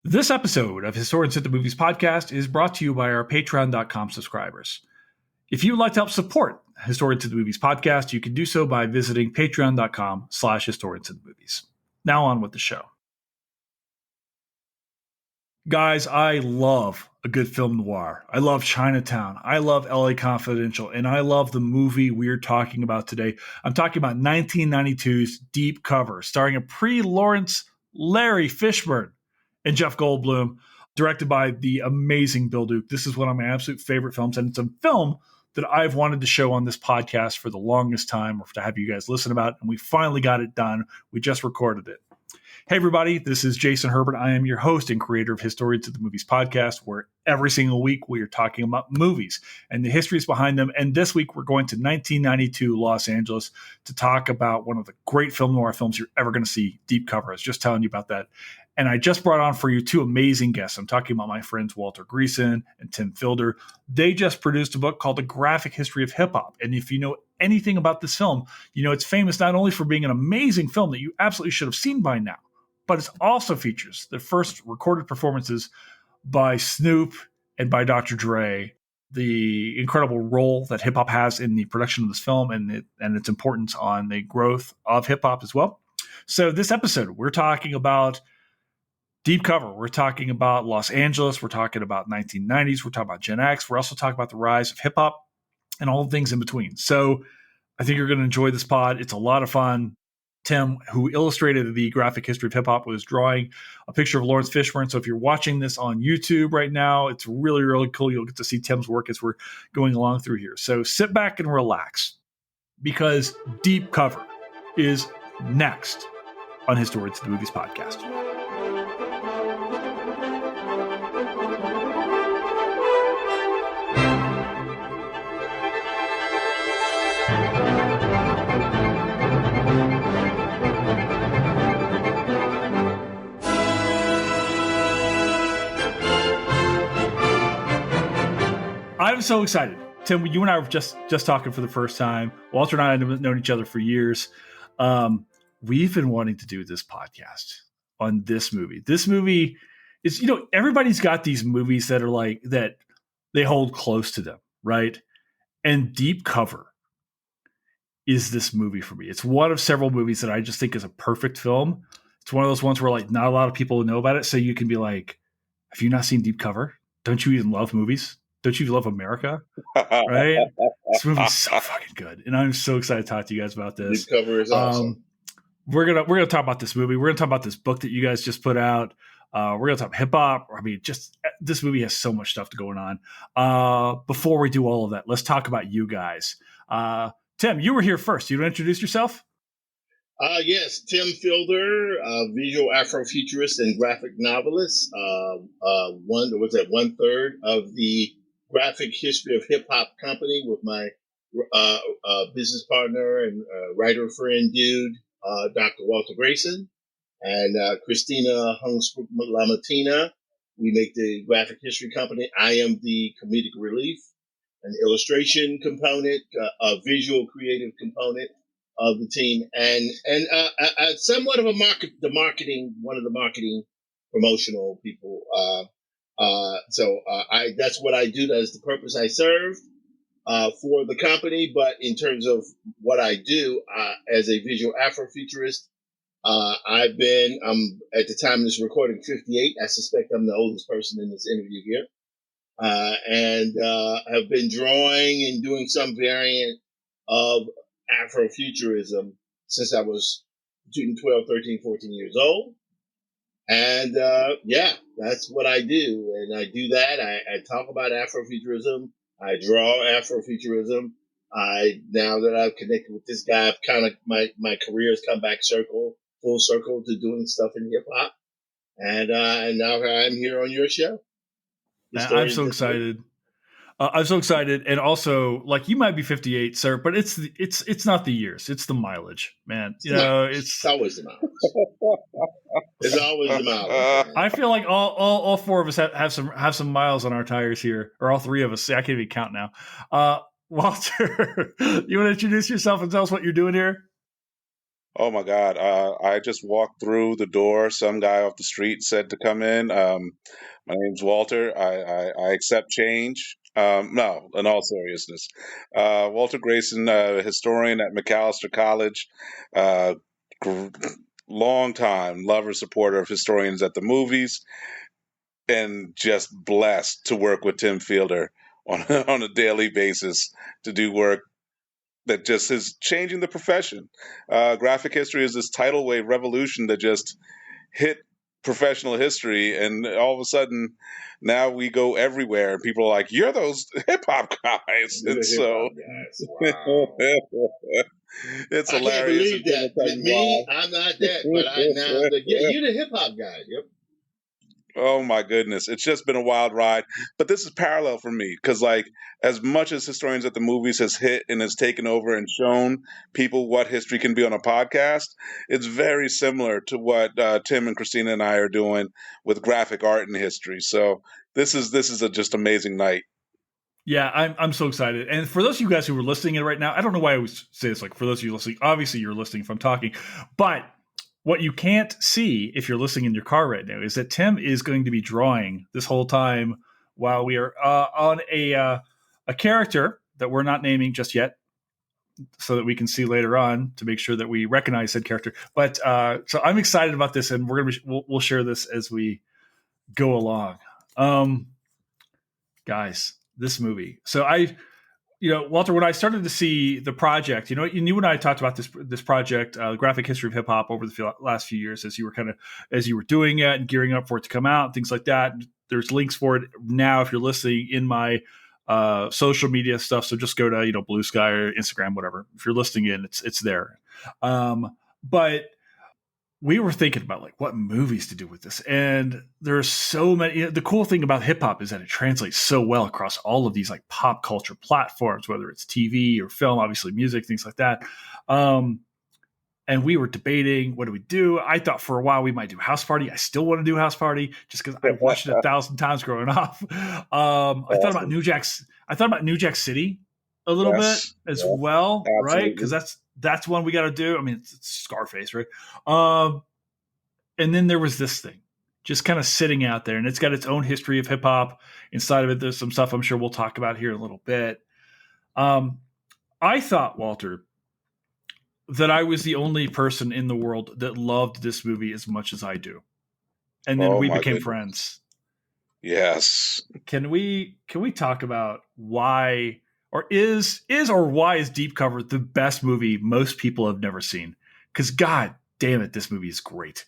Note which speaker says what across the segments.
Speaker 1: This episode of Historians at the Movies podcast is brought to you by our Patreon.com subscribers. If you would like to help support Historians at the Movies podcast, you can do so by visiting patreon.com/Historians at the Movies. Now on with the show. Guys, I love a good film noir. I love Chinatown. I love LA Confidential. And I love the movie we're talking about today. I'm talking about 1992's Deep Cover, starring a pre-Laurence Larry Fishburne and Jeff Goldblum, directed by the amazing Bill Duke. This is one of my absolute favorite films, and it's a film that I've wanted to show on this podcast for the longest time, or to have you guys listen about, and we finally got it done. We just recorded it. Hey, everybody, this is Jason Herbert. I am your host and creator of Historians at the Movies podcast, where every single week we are talking about movies and the histories behind them. And this week we're going to 1992 Los Angeles to talk about one of the great film noir films you're ever going to see, Deep Cover. I was just telling you about that. And I just brought on for you two amazing guests. I'm talking about my friends Walter Greason and Tim Fielder. They just produced a book called The Graphic History of Hip Hop. And if you know anything about this film, you know it's famous not only for being an amazing film that you absolutely should have seen by now, but it also features the first recorded performances by Snoop and by Dr. Dre, the incredible role that hip hop has in the production of this film and its importance on the growth of hip hop as well. So this episode, we're talking about Deep Cover. We're talking about Los Angeles. We're talking about 1990s. We're talking about Gen X. We're also talking about the rise of hip hop and all the things in between. So I think you're going to enjoy this pod. It's a lot of fun. Tim, who illustrated the graphic history of hip hop, was drawing a picture of Laurence Fishburne. So if you're watching this on YouTube right now, it's really, really cool. You'll get to see Tim's work as we're going along through here. So sit back and relax, because Deep Cover is next on Historians at the Movies podcast. I'm so excited. Tim, you and I were just talking for the first time. Walter and I have known each other for years. We've been wanting to do this podcast on this movie. This movie is, everybody's got these movies that are like that they hold close to them, right? And Deep Cover is this movie for me. It's one of several movies that I just think is a perfect film. It's one of those ones where like not a lot of people know about it. So you can be like, have you not seen Deep Cover? Don't you even love movies? Don't you love America? Right? This movie's so fucking good. And I'm so excited to talk to you guys about this.
Speaker 2: Deep Cover is awesome.
Speaker 1: We're gonna talk about this movie. We're gonna talk about this book that you guys just put out. We're gonna talk hip hop. I mean, just this movie has so much stuff going on. Before we do all of that, let's talk about you guys. Tim, you were here first. You want to introduce yourself?
Speaker 2: Yes, Tim Fielder, visual Afrofuturist and graphic novelist. One third of the graphic history of hip hop company with my business partner and writer friend dude, Dr. Walter Greason, and Christina Hungspruk-Lamatina. We make the graphic history company. I am the comedic relief, an illustration component, a visual creative component of the team, and somewhat of one of the marketing promotional people. That's what I do. That is the purpose I serve for the company. But in terms of what I do as a visual Afrofuturist, I'm at the time of this recording 58. I suspect I'm the oldest person in this interview here, and have been drawing and doing some variant of Afrofuturism since I was between 12, 13, 14 years old. And that's what I do. And I do that. I talk about Afrofuturism. I draw Afrofuturism. Now that I've connected with this guy, I've kind of my career has come back full circle to doing stuff in hip hop. And now I'm here on your show.
Speaker 1: I'm so excited. I'm so excited, and also, like, you might be 58, sir, but it's not the years, it's the mileage, man. It's
Speaker 2: always the mileage. It's always the mileage.
Speaker 1: I feel like all four of us have some miles on our tires here, or all three of us. I can't even count now. Walter, you want to introduce yourself and tell us what you're doing here?
Speaker 3: Oh my God. I just walked through the door. Some guy off the street said to come in. My name's Walter. I accept change. No, in all seriousness. Walter Grayson, historian at Macalester College, uh, gr- long time lover, supporter of historians at the movies, and just blessed to work with Tim Fielder on, on a daily basis to do work that just is changing the profession. Graphic history is this tidal wave revolution that just hit professional history, and all of a sudden, now we go everywhere, and people are like, "You're those hip hop guys,"
Speaker 2: You're
Speaker 3: and
Speaker 2: the hip
Speaker 3: so
Speaker 2: hop guys. Wow.
Speaker 3: it's
Speaker 2: I can't
Speaker 3: hilarious.
Speaker 2: believe
Speaker 3: And then
Speaker 2: that.
Speaker 3: I'll tell
Speaker 2: With me, I'm not that, but I now I'm the yeah,
Speaker 3: you
Speaker 2: you're the hip hop guy. Yep.
Speaker 3: why. Oh my goodness, it's just been a wild ride. But this is parallel for me because, like, as much as historians at the movies has hit and has taken over and shown people what history can be on a podcast, it's very similar to what Tim and Christina and I are doing with graphic art and history. So this is a just amazing night.
Speaker 1: Yeah, I'm so excited. And for those of you guys who are listening in right now, I don't know why I always say this. Like, for those of you listening, obviously you're listening if I'm talking, but what you can't see if you're listening in your car right now is that Tim is going to be drawing this whole time while we are on a character that we're not naming just yet, so that we can see later on to make sure that we recognize said character. But so I'm excited about this, and we'll share this as we go along. Guys, this movie. So Walter, when I started to see the project, you and I talked about this project, graphic history of hip hop, over the last few years as you were doing it and gearing up for it to come out, things like that. There's links for it now if you're listening in my social media stuff. So just go to Blue Sky or Instagram, whatever. If you're listening in, it's there. But we were thinking about like what movies to do with this, and there's so many. The cool thing about hip hop is that it translates so well across all of these like pop culture platforms, whether it's TV or film, obviously music, things like that. And we were debating, what do we do? I thought for a while we might do House Party. I still want to do House Party just because I watched it 1,000 times growing up. I thought about
Speaker 3: Awesome.
Speaker 1: New Jack's. I thought about New Jack City a little bit
Speaker 3: Yes.
Speaker 1: as
Speaker 3: Yeah.
Speaker 1: well, right? Because
Speaker 3: Absolutely.
Speaker 1: that's one we got to do. I mean, it's Scarface, right? Um, and then there was this thing just kind of sitting out there, and it's got its own history of hip hop inside of it. There's some stuff I'm sure we'll talk about here in a little bit. Um, I thought, Walter, that I was the only person in the world that loved this movie as much as I do. And then
Speaker 3: Oh
Speaker 1: we
Speaker 3: my
Speaker 1: became
Speaker 3: goodness.
Speaker 1: friends.
Speaker 3: Yes.
Speaker 1: Can we talk about why, or why is Deep Cover the best movie most people have never seen? Because God damn it, this movie is great.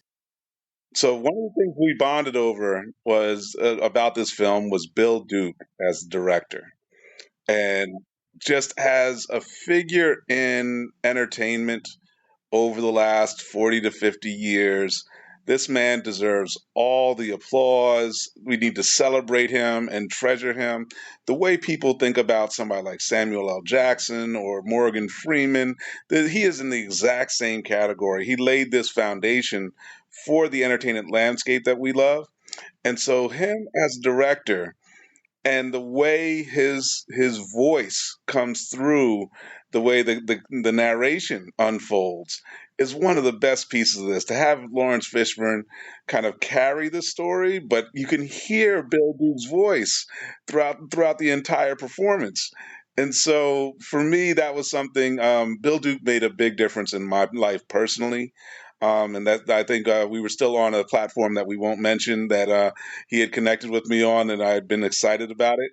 Speaker 3: So one of the things we bonded over was about this film was Bill Duke as the director, and just as a figure in entertainment over the last 40 to 50 years, this man deserves all the applause. We need to celebrate him and treasure him. The way people think about somebody like Samuel L. Jackson or Morgan Freeman, that he is in the exact same category. He laid this foundation for the entertainment landscape that we love. And so him as director, and the way his voice comes through, the way the narration unfolds, is one of the best pieces of this. To have Laurence Fishburne kind of carry the story, but you can hear Bill Duke's voice throughout the entire performance. And so for me, that was something. Bill Duke made a big difference in my life personally. And that I think we were still on a platform that we won't mention, that he had connected with me on, and I had been excited about it.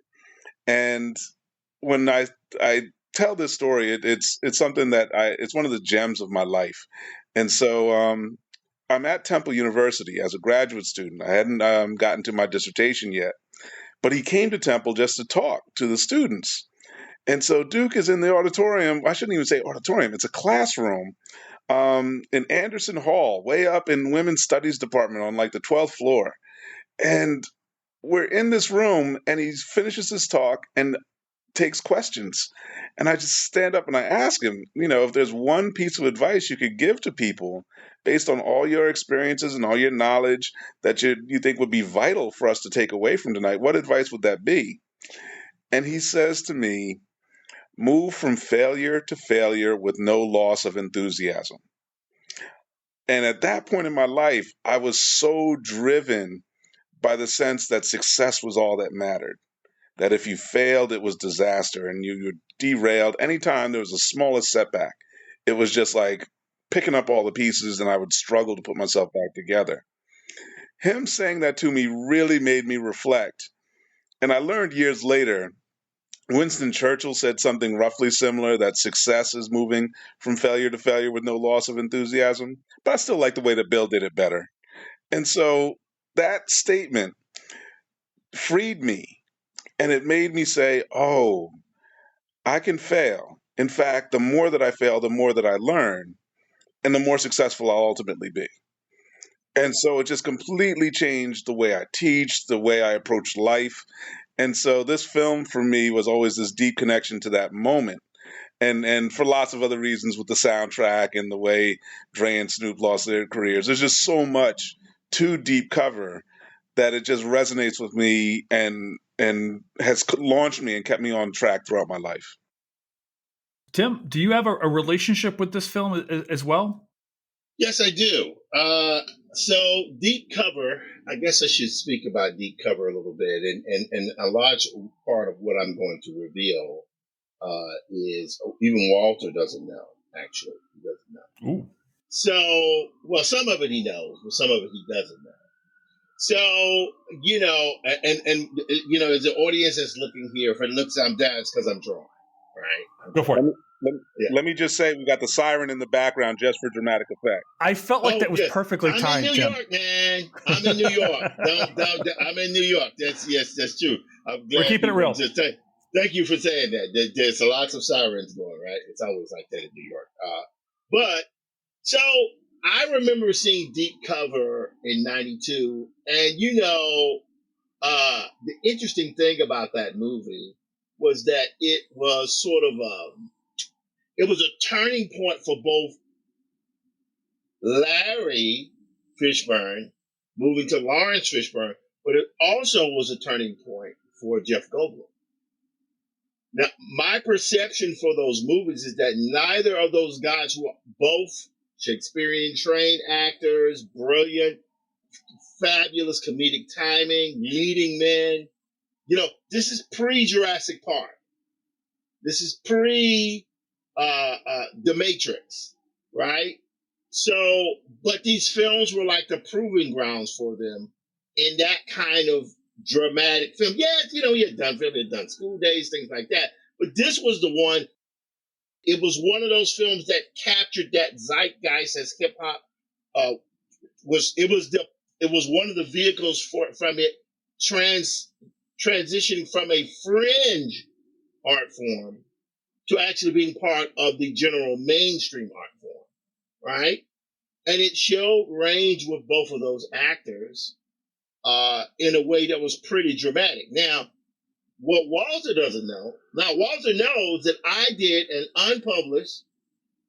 Speaker 3: And when I tell this story, it's something that it's one of the gems of my life. And so I'm at Temple University as a graduate student. I hadn't gotten to my dissertation yet, but he came to Temple just to talk to the students. And so Duke is in the auditorium. I shouldn't even say auditorium; it's a classroom in Anderson Hall, way up in Women's Studies Department on like the 12th floor. And we're in this room, and he finishes his talk and takes questions. And I just stand up and I ask him, if there's one piece of advice you could give to people based on all your experiences and all your knowledge that you think would be vital for us to take away from tonight, what advice would that be? And he says to me, move from failure to failure with no loss of enthusiasm. And at that point in my life, I was so driven by the sense that success was all that mattered. That if you failed, it was disaster, and you derailed. Anytime there was the smallest setback, it was just like picking up all the pieces, and I would struggle to put myself back together. Him saying that to me really made me reflect. And I learned years later, Winston Churchill said something roughly similar, that success is moving from failure to failure with no loss of enthusiasm. But I still like the way that Bill did it better. And so that statement freed me, and it made me say, oh, I can fail. In fact, the more that I fail, the more that I learn, and the more successful I'll ultimately be. And so it just completely changed the way I teach, the way I approach life. And so this film for me was always this deep connection to that moment. And for lots of other reasons with the soundtrack and the way Dre and Snoop lost their careers. There's just so much to Deep Cover that it just resonates with me and has launched me and kept me on track throughout my life.
Speaker 1: Tim, do you have a relationship with this film as well?
Speaker 2: Yes, I do. So Deep Cover, I guess I should speak about Deep Cover a little bit, and a large part of what I'm going to reveal is even Walter doesn't know. Actually, he doesn't know.
Speaker 1: Ooh.
Speaker 2: So, well, some of it he knows, but some of it he doesn't know. So, and as the audience is looking here, if it looks I'm down, it's because I'm drawing, right?
Speaker 1: Go for it.
Speaker 3: Let me just say, we got the siren in the background just for dramatic effect.
Speaker 1: I felt like that was perfectly timed,
Speaker 2: I'm in New
Speaker 1: Tim.
Speaker 2: York, man. I'm in New York. I'm in New York. That's true.
Speaker 1: We're keeping it real.
Speaker 2: Thank you for saying that. There's lots of sirens going, right? It's always like that in New York. But so I remember seeing Deep Cover in '92, and the interesting thing about that movie was that it was sort of it was a turning point for both Larry Fishburne moving to Laurence Fishburne, but it also was a turning point for Jeff Goldblum. Now, my perception for those movies is that neither of those guys, who are both Shakespearean trained actors, brilliant, fabulous comedic timing, leading men, this is pre-Jurassic Park. This is pre The Matrix, right? So, but these films were like the proving grounds for them in that kind of dramatic film. Yeah, he had done film, he had done School Days, things like that. But this was the one. It was one of those films that captured that zeitgeist as hip hop it was one of the vehicles from it transitioning from a fringe art form to actually being part of the general mainstream art form, right? And it showed range with both of those actors in a way that was pretty dramatic. Now, what Walter doesn't know, Walter knows that I did an unpublished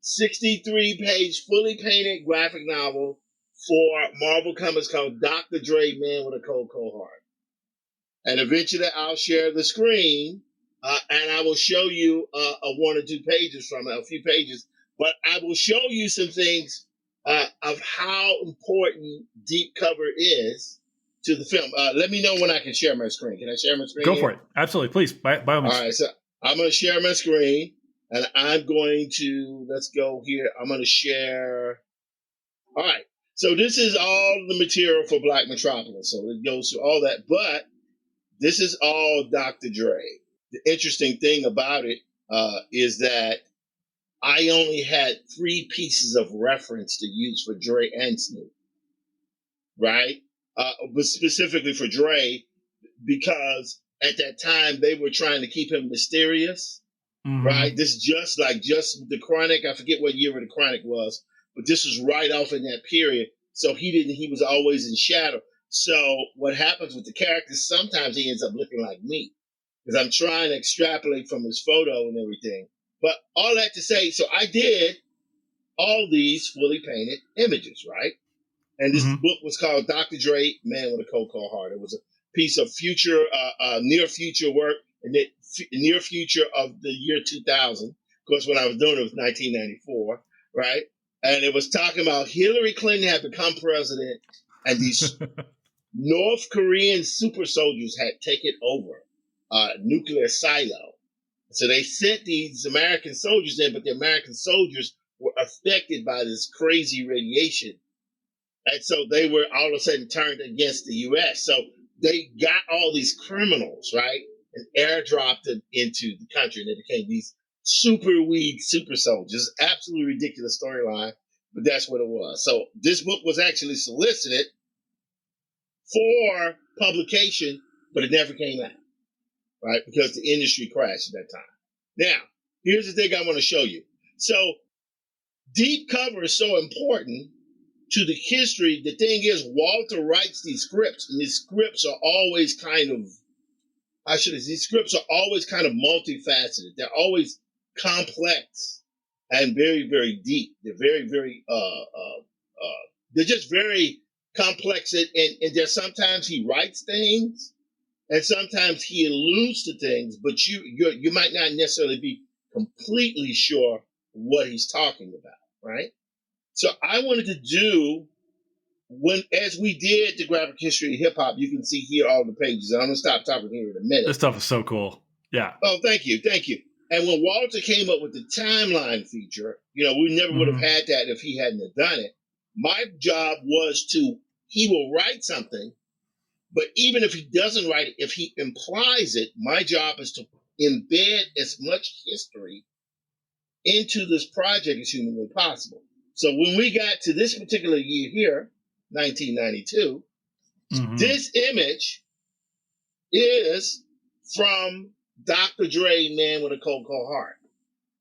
Speaker 2: 63-page, fully painted graphic novel for Marvel Comics called Dr. Dre, Man with a Cold, Cold Heart. And eventually I'll share the screen and I will show you a 1 or 2 pages from it, a few pages, but I will show you some things of how important Deep Cover is to the film. Let me know when I can share my screen. Can I share my screen?
Speaker 1: Go for it. Absolutely. Please, by all means.
Speaker 2: All right, so I'm going to share my screen, and I'm going to, let's go here. I'm going to share. All right, so this is all the material for Black Metropolis. So it goes through all that, but this is all Dr. Dre. The interesting thing about it is that I only had 3 pieces of reference to use for Dre and Snoop, right? But specifically for Dre, because at that time they were trying to keep him mysterious, right? This just the Chronic. I forget what year the Chronic was, but this was right off in that period. So he was always in shadow. So what happens with the characters, sometimes he ends up looking like me because I'm trying to extrapolate from his photo and everything. But all that to say, so I did all these fully painted images, right? And this book was called Dr. Dre, Man with a Cold, Cold Heart. It was a piece of future, near future work, and the near future of the year 2000. Of course, when I was doing it was 1994, right? And it was talking about Hillary Clinton had become president, and these North Korean super soldiers had taken over nuclear silo. So they sent these American soldiers in, but the American soldiers were affected by this crazy radiation. And so they were all of a sudden turned against the U.S. So they got all these criminals, right, and airdropped them into the country, and they became these super weed super soldiers. Absolutely ridiculous storyline, but that's what it was. So this book was actually solicited for publication, but it never came out, right, because the industry crashed at that time. Now, here's the thing I want to show you. So deep cover is so important to the history. The thing is, Walter writes these scripts, and these scripts are always kind of, these scripts are always kind of multifaceted. They're always complex and very, very deep. They're very, very, they're just very complex. And there's sometimes he writes things, and sometimes he alludes to things, but you might not necessarily be completely sure what he's talking about, right? So I wanted to do, as we did the graphic history of hip hop, you can see here all the pages. And I'm going to stop talking here in a minute.
Speaker 1: This stuff is so cool. Yeah.
Speaker 2: Oh, thank you. And when Walter came up with the timeline feature, we never would have had that if he hadn't have done it. My job was he will write something, but even if he doesn't write it, if he implies it, my job is to embed as much history into this project as humanly possible. So when we got to this particular year here, 1992, this image is from Dr. Dre, Man with a Cold Cold Heart.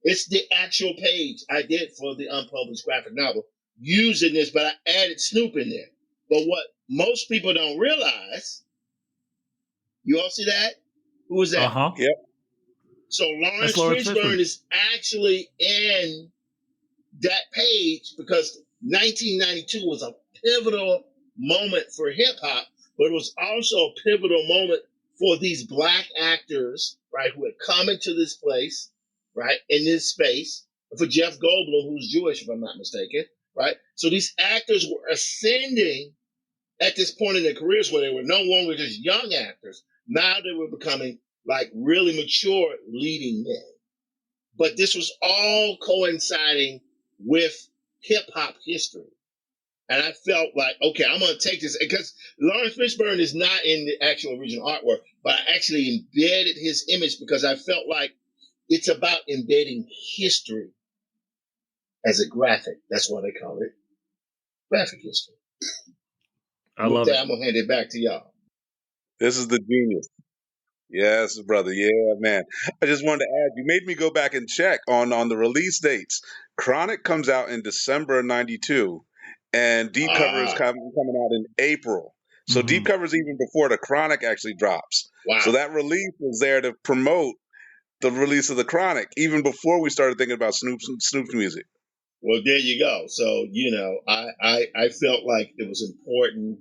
Speaker 2: It's the actual page I did for the unpublished graphic novel using this, but I added Snoop in there. But what most people don't realize, you all see that? Who is that?
Speaker 3: Uh-huh. Yep.
Speaker 2: So Laurence Fishburne is actually in that page because 1992 was a pivotal moment for hip hop, but it was also a pivotal moment for these black actors, right, who had come into this place, right, in this space, for Jeff Goldblum, who's Jewish, if I'm not mistaken, right? So these actors were ascending at this point in their careers where they were no longer just young actors. Now they were becoming like really mature leading men. But this was all coinciding with hip hop history. And I felt like, okay, I'm going to take this, because Laurence Fishburne is not in the actual original artwork, but I actually embedded his image because I felt like it's about embedding history as a graphic. That's what they call it. Graphic history.
Speaker 1: I love it.
Speaker 2: I'm going to hand it back to y'all.
Speaker 3: This is the genius. Yes, brother. Yeah, man. I just wanted to add, you made me go back and check on the release dates. Chronic comes out in December of 92, and Deep Cover is coming out in April. So Deep Cover is even before the Chronic actually drops.
Speaker 2: Wow.
Speaker 3: So that release was there to promote the release of the Chronic, even before we started thinking about Snoop's music.
Speaker 2: Well, there you go. So, I felt like it was important.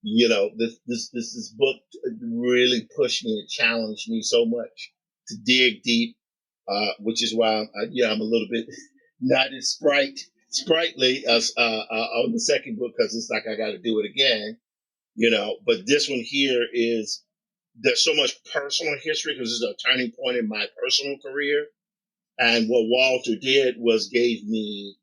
Speaker 2: This book really pushed me and challenged me so much to dig deep, which is why I'm a little bit not as sprightly as on the second book, because it's like I got to do it again, But this one here there's so much personal history because it's a turning point in my personal career, and what Walter did was gave me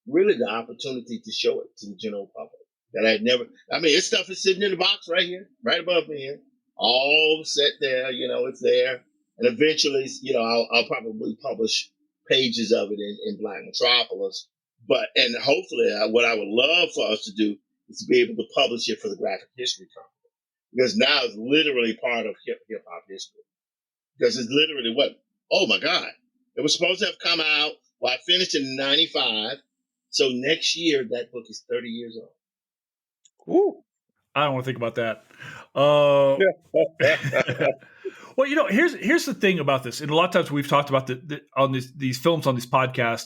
Speaker 2: really the opportunity to show it to the general public. That I'd never, this stuff is sitting in the box right here, right above me here, all set there, it's there. And eventually, I'll probably publish pages of it in Black Metropolis. And hopefully what I would love for us to do is to be able to publish it for the Graphic History Company. Because now it's literally part of hip hop history. Because it's literally oh my God. It was supposed to have come out, I finished in 95. So next year, that book is 30 years old.
Speaker 3: Woo.
Speaker 1: I don't want to think about that. Well, here's the thing about this, and a lot of times we've talked about on these films on this podcast,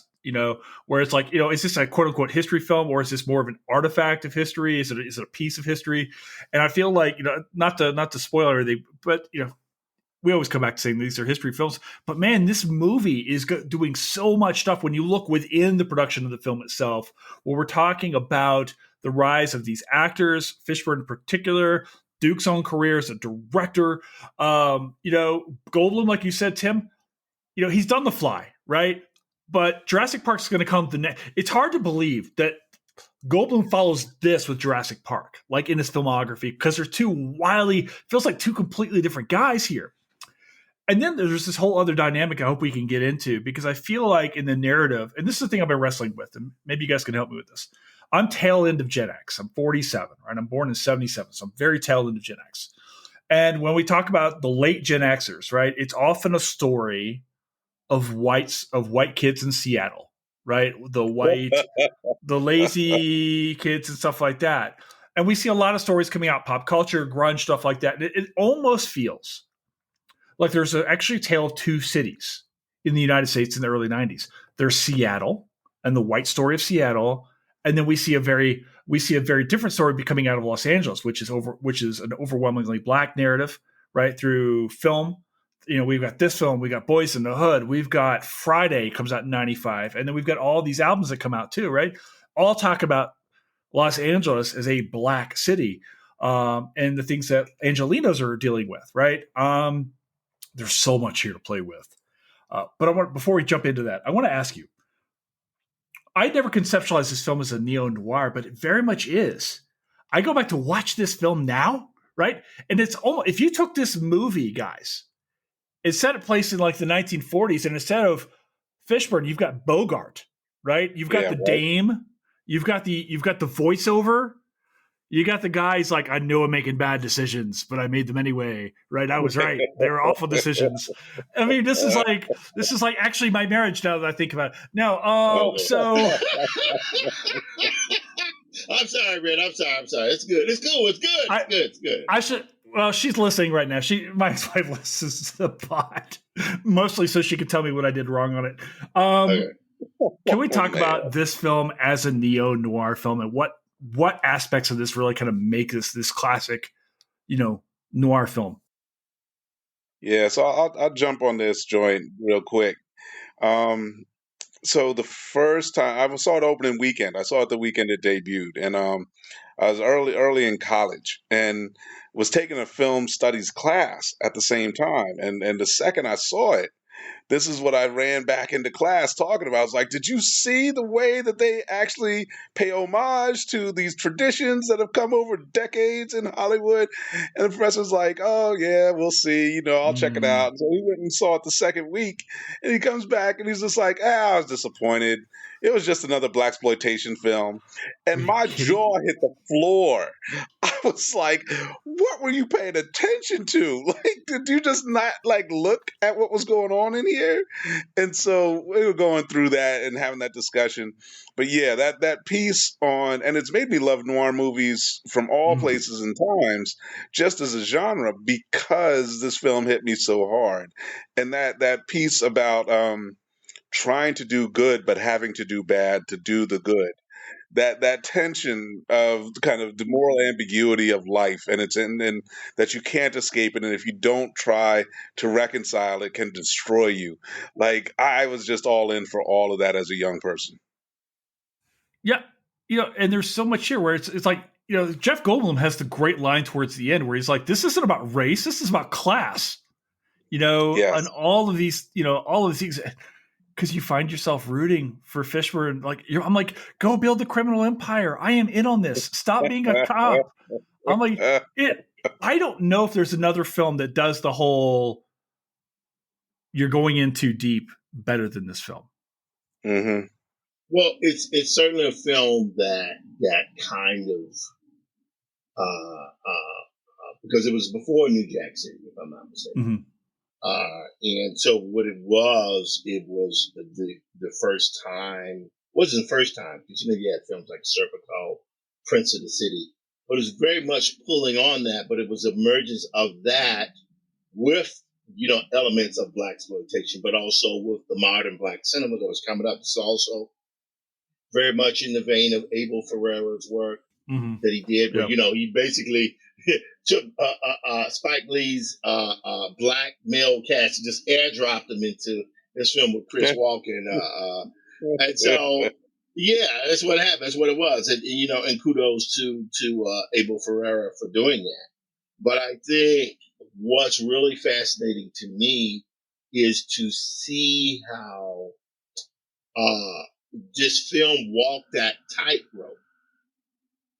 Speaker 1: where it's like, is this a quote unquote history film, or is this more of an artifact of history? Is it a piece of history? And I feel like, not to spoil everything, but we always come back to saying these are history films, but man, this movie is doing so much stuff when you look within the production of the film itself, where we're talking about the rise of these actors, Fishburne in particular, Duke's own career as a director. Goldblum, like you said, Tim, he's done The Fly, right? But Jurassic Park is going to come it's hard to believe that Goldblum follows this with Jurassic Park, like in his filmography, because they're feels like two completely different guys here. And then there's this whole other dynamic I hope we can get into, because I feel like in the narrative, and this is the thing I've been wrestling with, and maybe you guys can help me with this. I'm tail end of Gen X. I'm 47, right? I'm born in 77, so I'm very tail end of Gen X. And when we talk about the late Gen Xers, right, it's often a story of white kids in Seattle, right? The lazy kids and stuff like that. And we see a lot of stories coming out, pop culture, grunge, stuff like that. It almost feels like there's actually a tale of two cities in the United States in the early 90s. There's Seattle and the white story of Seattle. And then we see a very different story coming out of Los Angeles, which is an overwhelmingly black narrative, right? Through film. We've got this film, we got Boys in the Hood, we've got Friday comes out in 95, and then we've got all these albums that come out too, right? All talk about Los Angeles as a black city, and the things that Angelinos are dealing with, right? There's so much here to play with. But before we jump into that, I want to ask you, I never conceptualized this film as a neo-noir, but it very much is. I go back to watch this film now, right? And it's almost, if you took this movie, guys, it set a place in like the 1940s, and instead of Fishburne, you've got Bogart, right? You've got Dame, you've got the voiceover, you got the guys like, I know I'm making bad decisions, but I made them anyway, right? I was right. They were awful decisions. I mean, this is like actually my marriage now that I think about it. No, so
Speaker 2: I'm sorry, man. I'm sorry. It's good. It's cool. It's good.
Speaker 1: I should. Well, she's listening right now. My ex-wife listens to the pod, mostly so she could tell me what I did wrong on it. Okay. Can we talk about this film as a neo-noir film, and what aspects of this really kind of make this classic, noir film?
Speaker 3: Yeah, so I'll jump on this joint real quick. So the first time I saw it opening weekend, I saw it the weekend it debuted, and I was early in college and was taking a film studies class at the same time. And the second I saw it, this is what I ran back into class talking about. I was like, did you see the way that they actually pay homage to these traditions that have come over decades in Hollywood? And the professor's like, oh, yeah, we'll see. I'll check it out. And so he went and saw it the second week. And he comes back and he's just like, I was disappointed. It was just another blaxploitation film. And my jaw hit the floor. I was like, what were you paying attention to? Like, did you just not look at what was going on in here? And so we were going through that and having that discussion. But yeah, that piece on, and it's made me love noir movies from all places and times, just as a genre, because this film hit me so hard. And that piece about trying to do good but having to do bad to do the good, that tension of kind of the moral ambiguity of life, and it's in that you can't escape it, and if you don't try to reconcile it, can destroy you. Like, I was just all in for all of that as a young person.
Speaker 1: Yeah, and there's so much here where it's like, Jeff Goldblum has the great line towards the end where he's like, this isn't about race, this is about class.
Speaker 3: Yes.
Speaker 1: And all of these things, because you find yourself rooting for Fishburne. I'm like, go build the criminal empire. I am in on this. Stop being a cop. I'm like, I don't know if there's another film that does the whole, you're going in too deep better than this film.
Speaker 3: Mm-hmm.
Speaker 2: Well, it's certainly a film that kind of, because it was before New Jack City, if I'm not mistaken.
Speaker 1: Mm-hmm.
Speaker 2: And so what it was the first time, wasn't the first time, because you had films like Serpent called Prince of the City, but it was very much pulling on that, but it was emergence of that with, elements of blaxploitation, but also with the modern black cinema that was coming up. It's also very much in the vein of Abel Ferrara's work that he did, where, he basically, took Spike Lee's black male cast and just airdropped them into this film with Chris Walken. And so, yeah, that's what happened. That's what it was. And, and kudos to Abel Ferreira for doing that. But I think what's really fascinating to me is to see how this film walked that tightrope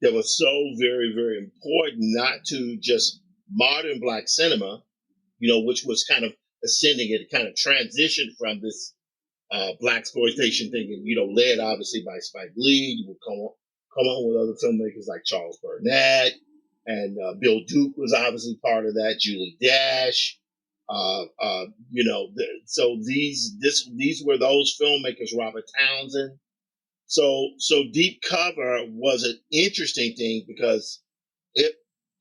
Speaker 2: that was so very, very important, not to just modern black cinema, which was kind of ascending. It kind of transitioned from this black exploitation thing, and led obviously by Spike Lee. You would come on with other filmmakers like Charles Burnett, and Bill Duke was obviously part of that. Julie Dash, so these were those filmmakers. Robert Townsend. So Deep Cover was an interesting thing because it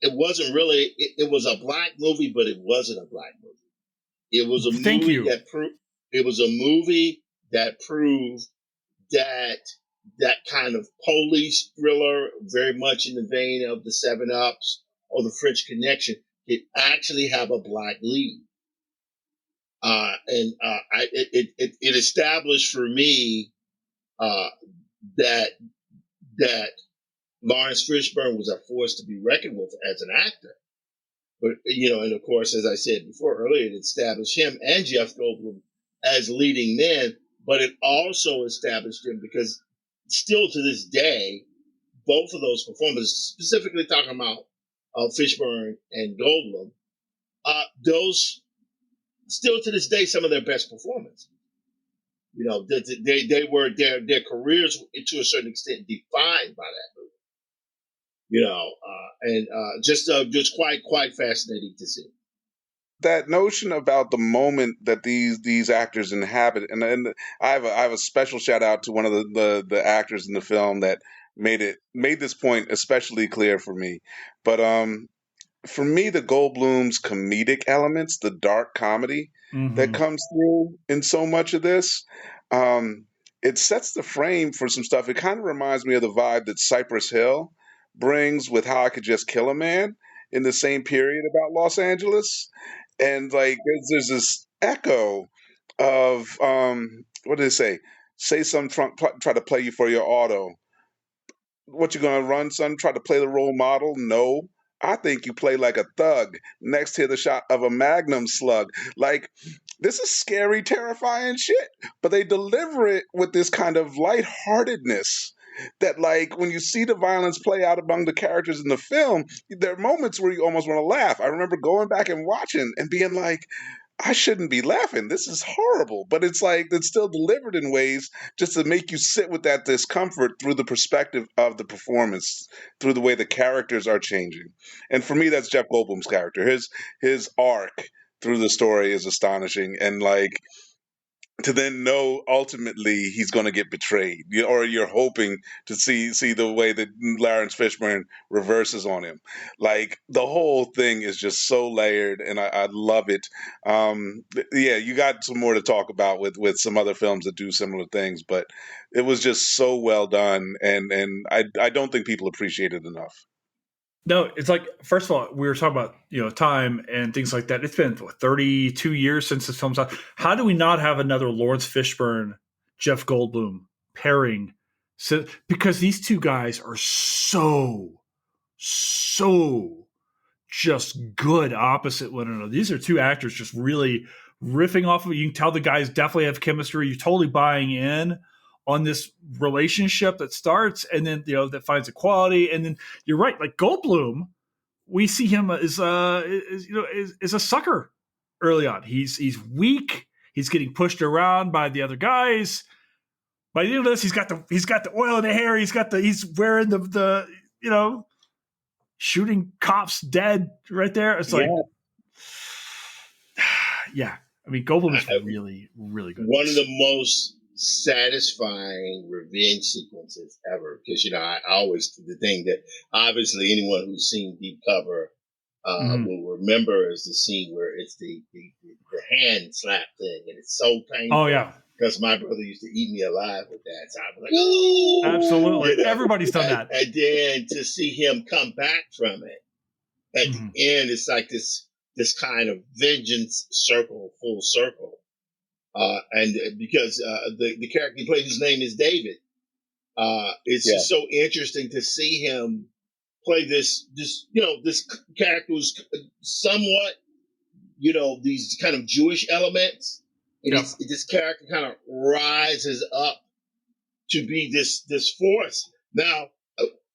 Speaker 2: wasn't really it was a black movie, but it wasn't a black movie. It was a movie that proved it was a movie that proved that kind of police thriller, very much in the vein of the Seven Ups or the French Connection, it actually have a black lead. It established for me that Laurence Fishburne was a force to be reckoned with as an actor. But, and of course, as I said before earlier, it established him and Jeff Goldblum as leading men, but it also established him because still to this day, both of those performers, specifically talking about Fishburne and Goldblum, those still to this day, some of their best performances. They were their careers to a certain extent defined by that movie. Just quite fascinating to see.
Speaker 3: That notion about the moment that these actors inhabit, and I have a special shout out to one of the actors in the film that made this point especially clear for me. But for me, the Goldblum's comedic elements, the dark comedy that comes through in so much of this, it sets the frame for some stuff. It kind of reminds me of the vibe that Cypress Hill brings with How I Could Just Kill a Man in the same period about Los Angeles. And like there's this echo of what did they say? Say some try to play you for your auto. What you gonna run, son? Try to play the role model? No. I think you play like a thug next to the shot of a magnum slug. Like, this is scary, terrifying shit. But they deliver it with this kind of lightheartedness that, like, when you see the violence play out among the characters in the film, there are moments where you almost want to laugh. I remember going back and watching and being like, I shouldn't be laughing. This is horrible. But it's like, it's still delivered in ways just to make you sit with that discomfort through the perspective of the performance, through the way the characters are changing. And for me, that's Jeff Goldblum's character. His arc through the story is astonishing. And like, to then know ultimately he's going to get betrayed, or you're hoping to see the way that Laurence Fishburne reverses on him. Like, the whole thing is just so layered, and I love it. Yeah, you got some more to talk about with some other films that do similar things, but it was just so well done, and I don't think people appreciate it enough.
Speaker 1: No, it's like, first of all, we were talking about, time and things like that. It's been 32 years since this film's out. How do we not have another Laurence Fishburne, Jeff Goldblum pairing? So, because these two guys are so just good opposite one another. These are two actors just really riffing off of it. You can tell the guys definitely have chemistry. You're totally buying in on this relationship that starts and then, that finds equality. And then you're right. Like Goldblum, we see him as a sucker early on. He's weak. He's getting pushed around by the other guys. By the end of this, he's got the oil in the hair. He's wearing the shooting cops dead right there. It's like, yeah. I mean, Goldblum is really, really good.
Speaker 2: One of the most satisfying revenge sequences ever, because I always do the thing that obviously anyone who's seen Deep Cover will remember is the scene where it's the hand slap thing, and it's so painful.
Speaker 1: Oh yeah,
Speaker 2: because my brother used to eat me alive with that, so I was like, "Ooh!"
Speaker 1: Absolutely, everybody's done that.
Speaker 2: And then to see him come back from it at the
Speaker 1: Mhm.
Speaker 2: end, it's like this kind of vengeance circle, full circle. And because the character he plays, his name is David. It's
Speaker 3: Yeah.
Speaker 2: just so interesting to see him play this character who's somewhat, these kind of Jewish elements, and
Speaker 1: Yep.
Speaker 2: this character kind of rises up to be this force now,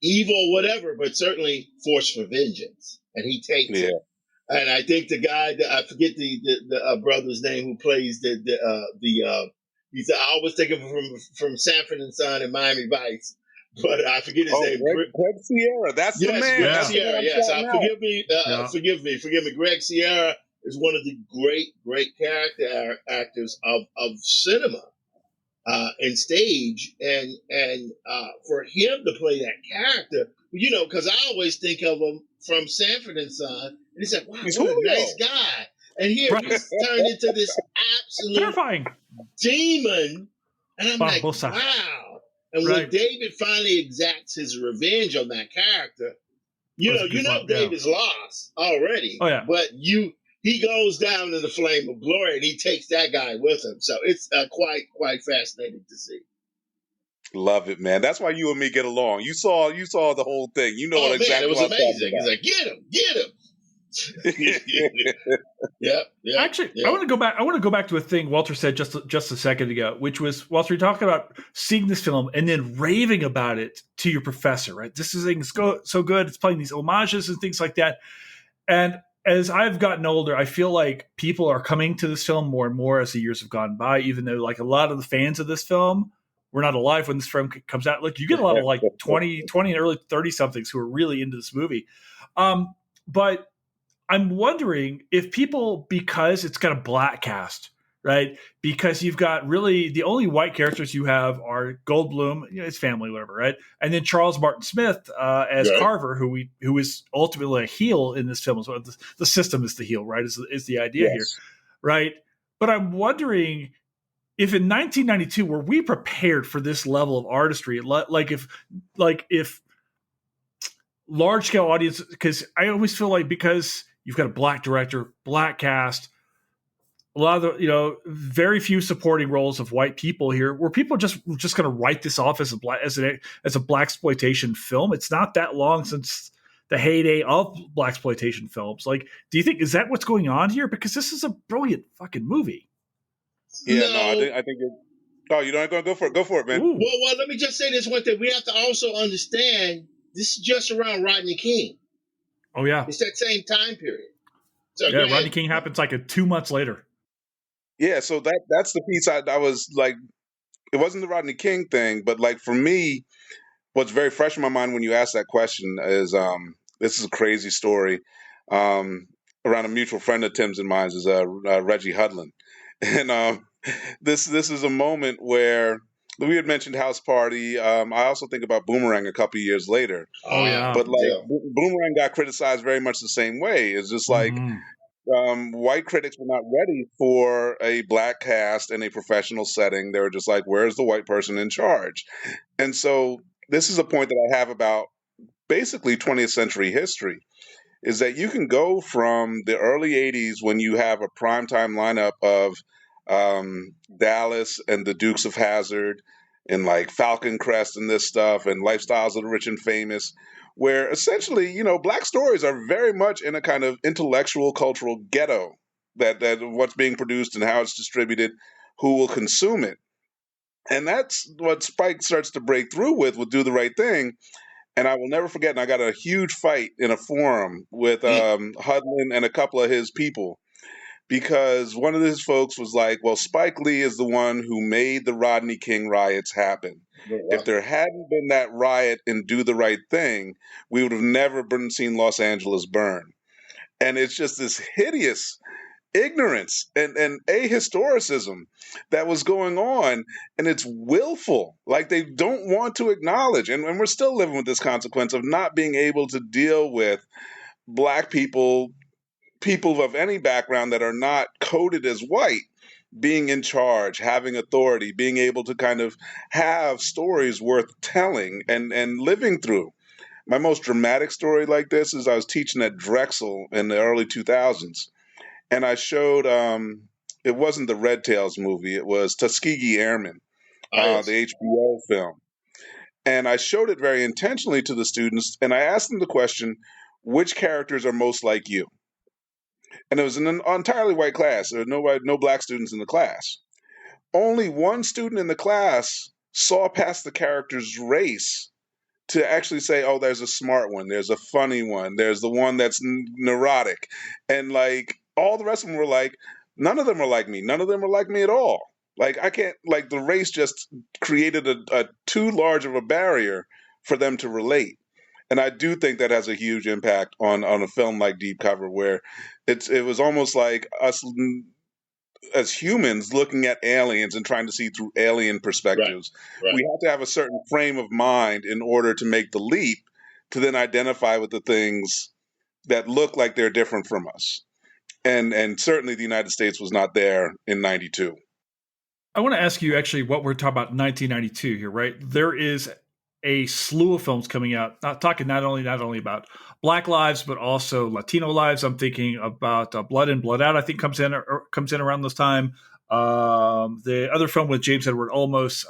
Speaker 2: evil, whatever, but certainly force for vengeance, and he takes it. And I think the guy that I forget the brother's name who plays he's I always think of him from Sanford and Son and Miami Vice, but I forget his name.
Speaker 3: Greg Sierra, that's the man.
Speaker 2: Greg
Speaker 3: That's
Speaker 2: Sierra.
Speaker 3: the
Speaker 2: Yes,
Speaker 3: one
Speaker 2: forgive me. Greg Sierra is one of the great character actors of cinema and stage, and for him to play that character, because I always think of him from Sanford and Son, and he's like, wow,
Speaker 3: He's
Speaker 2: what a
Speaker 3: Julio.
Speaker 2: nice guy, and here he's turned into this absolute
Speaker 1: Terrifying
Speaker 2: demon, and I'm like,
Speaker 1: Barbosa.
Speaker 2: wow. And
Speaker 1: Right.
Speaker 2: when David finally exacts his revenge on that character,
Speaker 1: That was a good one, yeah.
Speaker 2: David's lost already.
Speaker 1: Oh, yeah.
Speaker 2: But he goes down in the flame of glory, and he takes that guy with him. So it's quite fascinating to see.
Speaker 3: Love it, man. That's why you and me get along. You saw the whole thing. You know what exactly
Speaker 2: it was
Speaker 3: what I'm
Speaker 2: amazing.
Speaker 3: talking
Speaker 2: He's like, get him. Yeah.
Speaker 1: Actually, I want to go back to a thing Walter said just a second ago, which was, Walter, you're talking about seeing this film and then raving about it to your professor, right? This is so good. It's playing these homages and things like that. And as I've gotten older, I feel like people are coming to this film more and more as the years have gone by, even though like a lot of the fans of this film were not alive when this film comes out. Like you get a lot of like 20 and early 30 somethings who are really into this movie. But I'm wondering if people, because it's got a black cast, right? Because you've got really the only white characters you have are Goldblum, his family, whatever, right? And then Charles Martin Smith as Carver, who is ultimately a heel in this film. So the system is the heel, right? Is the idea here, right? But I'm wondering if in 1992 were we prepared for this level of artistry? Like if large scale audience, because I always feel like because you've got a black director, black cast, a lot of the very few supporting roles of white people here, where people just going to write this off as a black exploitation film. It's not that long since the heyday of black exploitation films. Like, do you think is that what's going on here? Because this is a brilliant fucking movie.
Speaker 3: Yeah, I think. Oh, you don't go for it. Go for it, man.
Speaker 2: Well, let me just say this one thing. We have to also understand this is just around Rodney King.
Speaker 1: Oh yeah,
Speaker 2: it's that same time period. So
Speaker 1: yeah, Rodney King happens like 2 months later.
Speaker 3: Yeah, so that's the piece I was like, it wasn't the Rodney King thing, but like for me, what's very fresh in my mind when you ask that question is this is a crazy story. Around a mutual friend of Tim's and mine is Reggie Hudlin, and this is a moment where we had mentioned House Party. I also think about Boomerang a couple years later.
Speaker 1: Oh yeah,
Speaker 3: but Boomerang got criticized very much the same way. It's just like. White critics were not ready for a black cast in a professional setting. They were just like, where's the white person in charge? And so this is a point that I have about basically 20th century history, is that you can go from the early 80s when you have a primetime lineup of Dallas and the Dukes of Hazzard and like Falcon Crest and this stuff and Lifestyles of the Rich and Famous, where essentially, black stories are very much in a kind of intellectual, cultural ghetto that what's being produced and how it's distributed, who will consume it. And that's what Spike starts to break through with Do the Right Thing. And I will never forget, and I got a huge fight in a forum with Hudlin and a couple of his people, because one of his folks was like, well, Spike Lee is the one who made the Rodney King riots happen. If there hadn't been that riot in Do the Right Thing, we would have never seen Los Angeles burn. And it's just this hideous ignorance and ahistoricism that was going on, and it's willful. Like they don't want to acknowledge, and we're still living with this consequence of not being able to deal with black people of any background that are not coded as white being in charge, having authority, being able to kind of have stories worth telling and living through. My most dramatic story like this is I was teaching at Drexel in the early 2000s, and I showed it wasn't the Red Tails movie, it was Tuskegee Airmen,
Speaker 2: Yes.
Speaker 3: the HBO film. And I showed it very intentionally to the students, and I asked them the question, which characters are most like you? And it was an entirely white class. There were no black students in the class. Only one student in the class saw past the character's race to actually say, oh, there's a smart one, there's a funny one, there's the one that's neurotic. And like all the rest of them were like, none of them are like me. None of them are like me at all. Like I can't, like the race just created a too large of a barrier for them to relate. And I do think that has a huge impact on a film like Deep Cover, where it was almost like us as humans looking at aliens and trying to see through alien perspectives.
Speaker 2: Right.
Speaker 3: We have to have a certain frame of mind in order to make the leap to then identify with the things that look like they're different from us. And certainly the United States was not there in 92.
Speaker 1: I want to ask you actually what we're talking about in 1992 here, right? There is a slew of films coming out, not only about Black lives, but also Latino lives. I'm thinking about Blood In, Blood Out. I think comes in around this time. The other film with James Edward Olmos,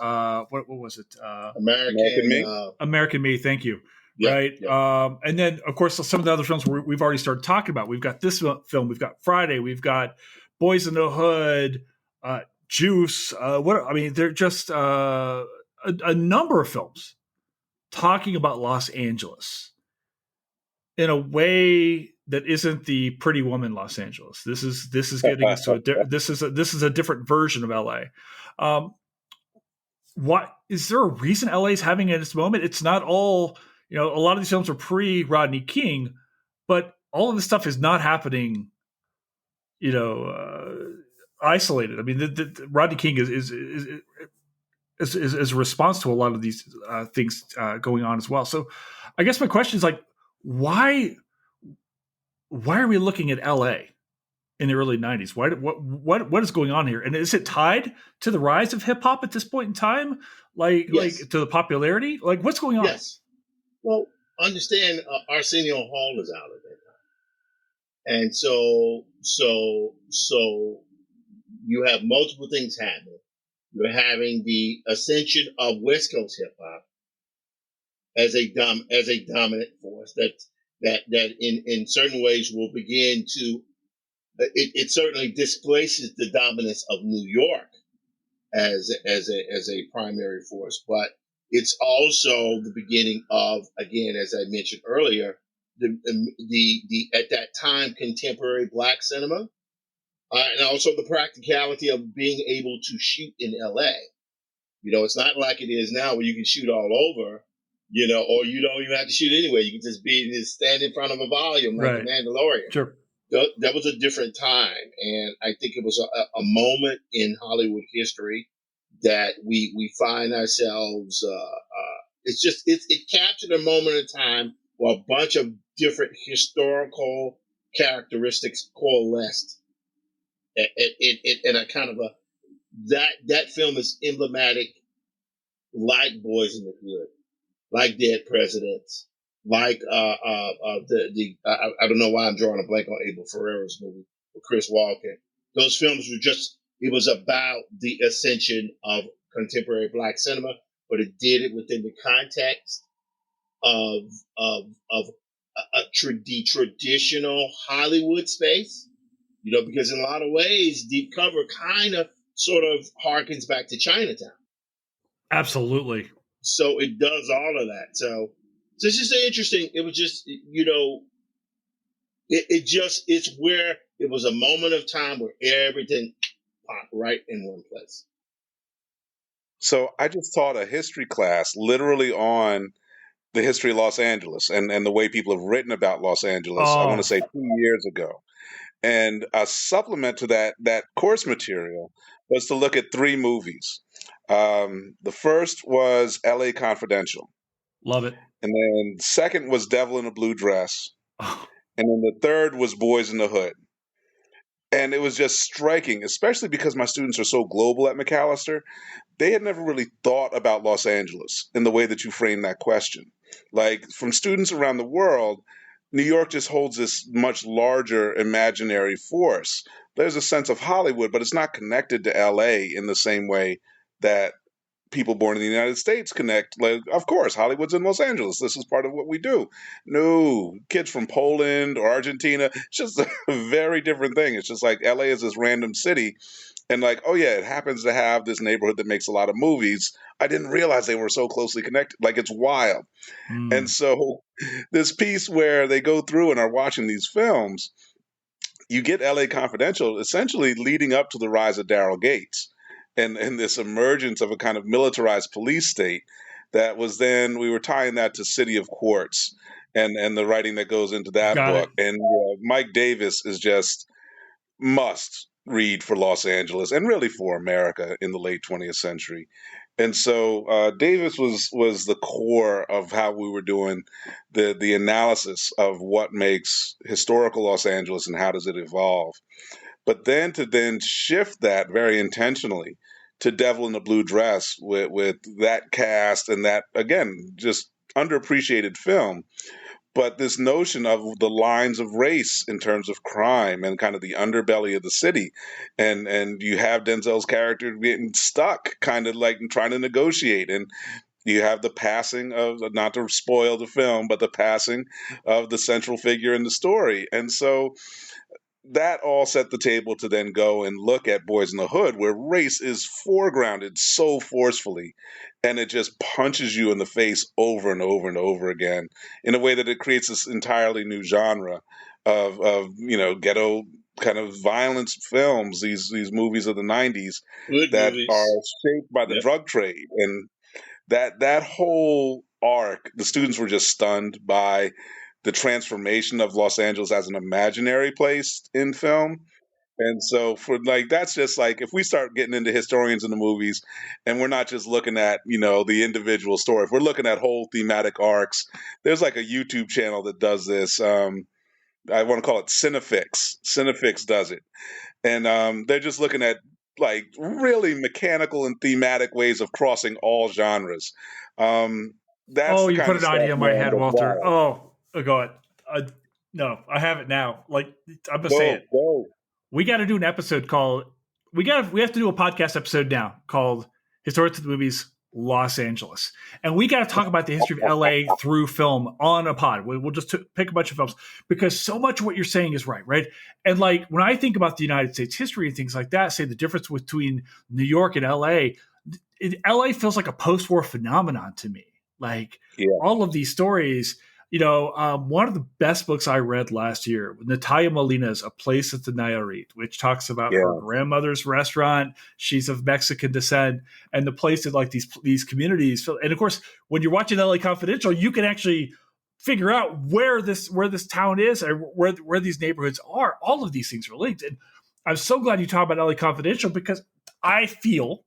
Speaker 1: what was it?
Speaker 2: American Me.
Speaker 1: American Me. Thank you.
Speaker 2: Yeah,
Speaker 1: right.
Speaker 2: yeah.
Speaker 1: And then, of course, some of the other films we've already started talking about. We've got this film. We've got Friday. We've got Boys in the Hood. Juice. They're just a number of films talking about Los Angeles in a way that isn't the Pretty Woman Los Angeles. This is getting us to this is a different version of LA. What is there a reason LA is having it at this moment? It's not all, a lot of these films are pre Rodney King, but all of this stuff is not happening, isolated. I mean, the Rodney King is a response to a lot of these things going on as well. So, I guess my question is like, why are we looking at L.A. in the early '90s? What is going on here? And is it tied to the rise of hip hop at this point in time? Like to the popularity? Like what's going on?
Speaker 2: Yes. Well, understand Arsenio Hall is out of it, and so you have multiple things happening. You're having the ascension of West Coast hip hop as a dominant force that in certain ways will begin to it certainly displaces the dominance of New York as a primary force, but it's also the beginning of, again, as I mentioned earlier, the at that time contemporary Black cinema. And also the practicality of being able to shoot in LA. It's not like it is now where you can shoot all over, or you don't even have to shoot anywhere. You can just stand in front of a volume like The Mandalorian.
Speaker 1: Sure.
Speaker 2: That was a different time. And I think it was a moment in Hollywood history that we find ourselves, it captured a moment in time where a bunch of different historical characteristics coalesced. In a kind of that film is emblematic, like Boys in the Hood, like Dead Presidents, like I don't know why I'm drawing a blank on Abel Ferrara's movie with Chris Walken. Those films were it was about the ascension of contemporary Black cinema, but it did it within the context of the traditional Hollywood space. Because in a lot of ways, Deep Cover kind of sort of harkens back to Chinatown.
Speaker 1: Absolutely.
Speaker 2: So it does all of that. So it's just interesting. It was just, it's where it was a moment of time where everything popped right in one place.
Speaker 3: So I just taught a history class literally on the history of Los Angeles and the way people have written about Los Angeles, I want to say 2 years ago. And a supplement to that course material was to look at 3 movies. The first was L.A. Confidential.
Speaker 1: Love it.
Speaker 3: And then the second was Devil in a Blue Dress.
Speaker 1: Oh.
Speaker 3: And then the third was Boys in the Hood. And it was just striking, especially because my students are so global at Macalester. They had never really thought about Los Angeles in the way that you framed that question. Like from students around the world, New York just holds this much larger imaginary force. There's a sense of Hollywood, but it's not connected to LA in the same way that people born in the United States connect. Like, of course, Hollywood's in Los Angeles. This is part of what we do. No, kids from Poland or Argentina, it's just a very different thing. It's just like LA is this random city. And like, oh yeah, it happens to have this neighborhood that makes a lot of movies. I didn't realize they were so closely connected. Like it's wild. And
Speaker 1: Mm.
Speaker 3: so this piece where they go through and are watching these films, you get LA Confidential essentially leading up to the rise of Daryl Gates and this emergence of a kind of militarized police state that was then we were tying that to City of Quartz and the writing that goes into that
Speaker 1: Got it.
Speaker 3: book. And Mike Davis is just must read for Los Angeles and really for America in the late 20th century. And so Davis was the core of how we were doing the analysis of what makes historical Los Angeles and how does it evolve. But then shift that very intentionally to Devil in the Blue Dress with that cast and that again just underappreciated film, but this notion of the lines of race in terms of crime and kind of the underbelly of the city, and you have Denzel's character getting stuck, kind of like trying to negotiate, and you have the passing of, not to spoil the film, but the passing of the central figure in the story, and so that all set the table to then go and look at Boys in the Hood, where race is foregrounded so forcefully, and it just punches you in the face over and over and over again in a way that it creates this entirely new genre of ghetto kind of violence films, these movies of the 90s
Speaker 2: Good
Speaker 3: that are
Speaker 2: movies.
Speaker 3: shaped by the
Speaker 2: Yep.
Speaker 3: drug trade. And that whole arc, the students were just stunned by the transformation of Los Angeles as an imaginary place in film. And so for like that's just like if we start getting into historians in the movies and we're not just looking at, the individual story, if we're looking at whole thematic arcs, there's like a YouTube channel that does this. I want to call it Cinefix. Cinefix does it. And they're just looking at like really mechanical and thematic ways of crossing all genres. That's
Speaker 1: Oh,
Speaker 3: the
Speaker 1: you
Speaker 3: kind
Speaker 1: put
Speaker 3: of
Speaker 1: an
Speaker 3: stuff,
Speaker 1: idea in my
Speaker 3: man,
Speaker 1: head,
Speaker 3: that's
Speaker 1: Walter.
Speaker 3: wild.
Speaker 1: Go ahead. No, I have it now. Like I'm gonna say
Speaker 3: Go,
Speaker 1: it.
Speaker 3: go.
Speaker 1: We got to do an episode called. We have to do a podcast episode now called "Historic to the Movies Los Angeles," and we got to talk about the history of LA through film on a pod. We'll just pick a bunch of films because so much of what you're saying is right? And like when I think about the United States history and things like that, say the difference between New York and LA, LA feels like a post-war phenomenon to me. Like
Speaker 3: Yeah.
Speaker 1: all of these stories, one of the best books I read last year, Natalia Molina's A Place at the Nayarit, which talks about her
Speaker 3: Yeah.
Speaker 1: grandmother's restaurant. She's of Mexican descent, and the place that like these communities. And of course, when you're watching LA Confidential, you can actually figure out where this town is and where these neighborhoods are. All of these things are linked, and I'm so glad you talk about LA Confidential because I feel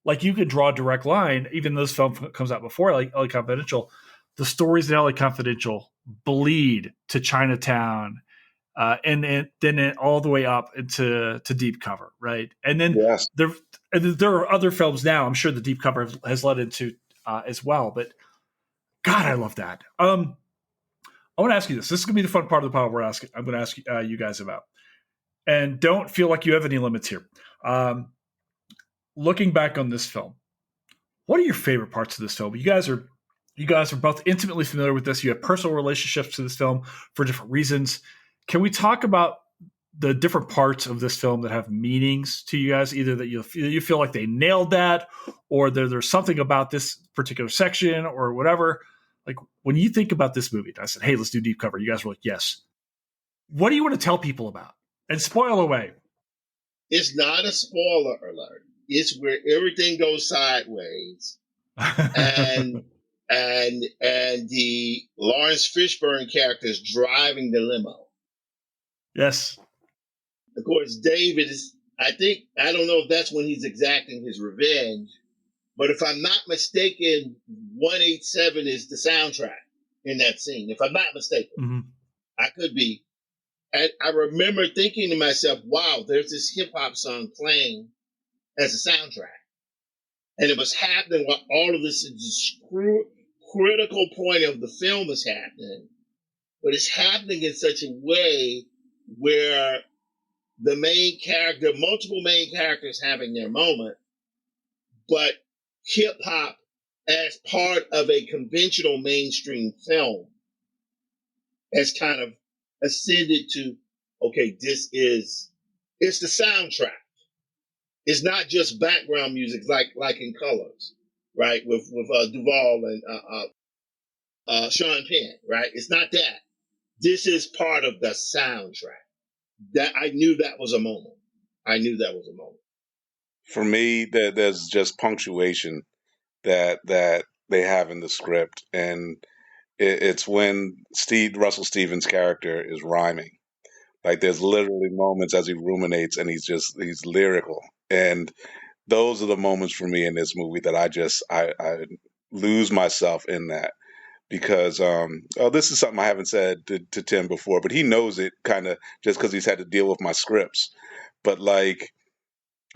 Speaker 1: like you could draw a direct line, even though this film comes out before like LA Confidential. The stories in LA Confidential bleed to Chinatown, and then all the way up into Deep Cover, right? And then
Speaker 3: Yes.
Speaker 1: there are other films now. I'm sure the Deep Cover has led into as well. But God, I love that. I want to ask you this. This is going to be the fun part of the pod. I'm going to ask you guys about, and don't feel like you have any limits here. Looking back on this film, what are your favorite parts of this film? You guys are both intimately familiar with this. You have personal relationships to this film for different reasons. Can we talk about the different parts of this film that have meanings to you guys? Either that you feel like they nailed that, or there's something about this particular section or whatever. Like when you think about this movie, I said, "Hey, let's do Deep Cover." You guys were like, "Yes." What do you want to tell people about? And spoil away.
Speaker 2: It's not a spoiler alert. It's where everything goes sideways, and the Laurence Fishburne character is driving the limo.
Speaker 1: Yes.
Speaker 2: Of course, David is. I don't know if that's when he's exacting his revenge, but if I'm not mistaken, 187 is the soundtrack in that scene. If I'm not mistaken,
Speaker 1: Mm-hmm.
Speaker 2: I could be. And I remember thinking to myself, "Wow, there's this hip hop song playing as a soundtrack." And it was happening while all of this is critical point of the film is happening, but it's happening in such a way where the main character, multiple main characters having their moment, but hip hop as part of a conventional mainstream film has kind of ascended to, okay, it's the soundtrack. It's not just background music like in Colors, right? With Duvall and Sean Penn, right? It's not that. This is part of the soundtrack. That I knew that was a moment. I knew that was a moment.
Speaker 3: For me, there's just punctuation that they have in the script, and it's when Russell Stevens' character is rhyming. Like there's literally moments as he ruminates, and he's lyrical, and those are the moments for me in this movie that I lose myself in that. Because this is something I haven't said to Tim before, but he knows it kind of just because he's had to deal with my scripts. But like,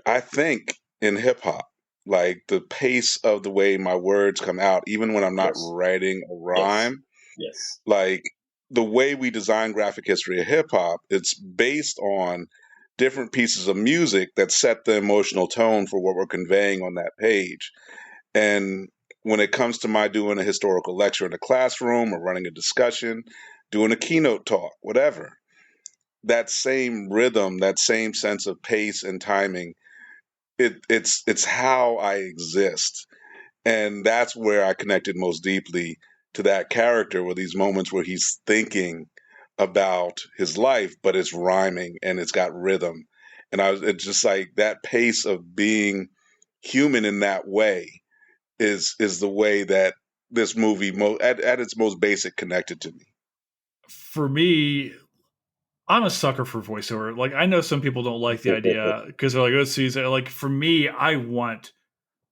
Speaker 3: I think in hip hop, like the pace of the way my words come out, even when I'm not
Speaker 2: Yes.
Speaker 3: writing a rhyme,
Speaker 2: Yes.
Speaker 3: like the way we design graphic history of hip hop, it's based on different pieces of music that set the emotional tone for what we're conveying on that page. And when it comes to my doing a historical lecture in a classroom or running a discussion, doing a keynote talk, whatever, that same rhythm, that same sense of pace and timing, it's how I exist. And that's where I connected most deeply to that character, with these moments where he's thinking about his life, but it's rhyming and it's got rhythm. And it's just like that pace of being human in that way is the way that this movie at its most basic connected to me.
Speaker 1: For me, I'm a sucker for voiceover. Like I know some people don't like the idea because they're like, "Oh, see," like for me, I want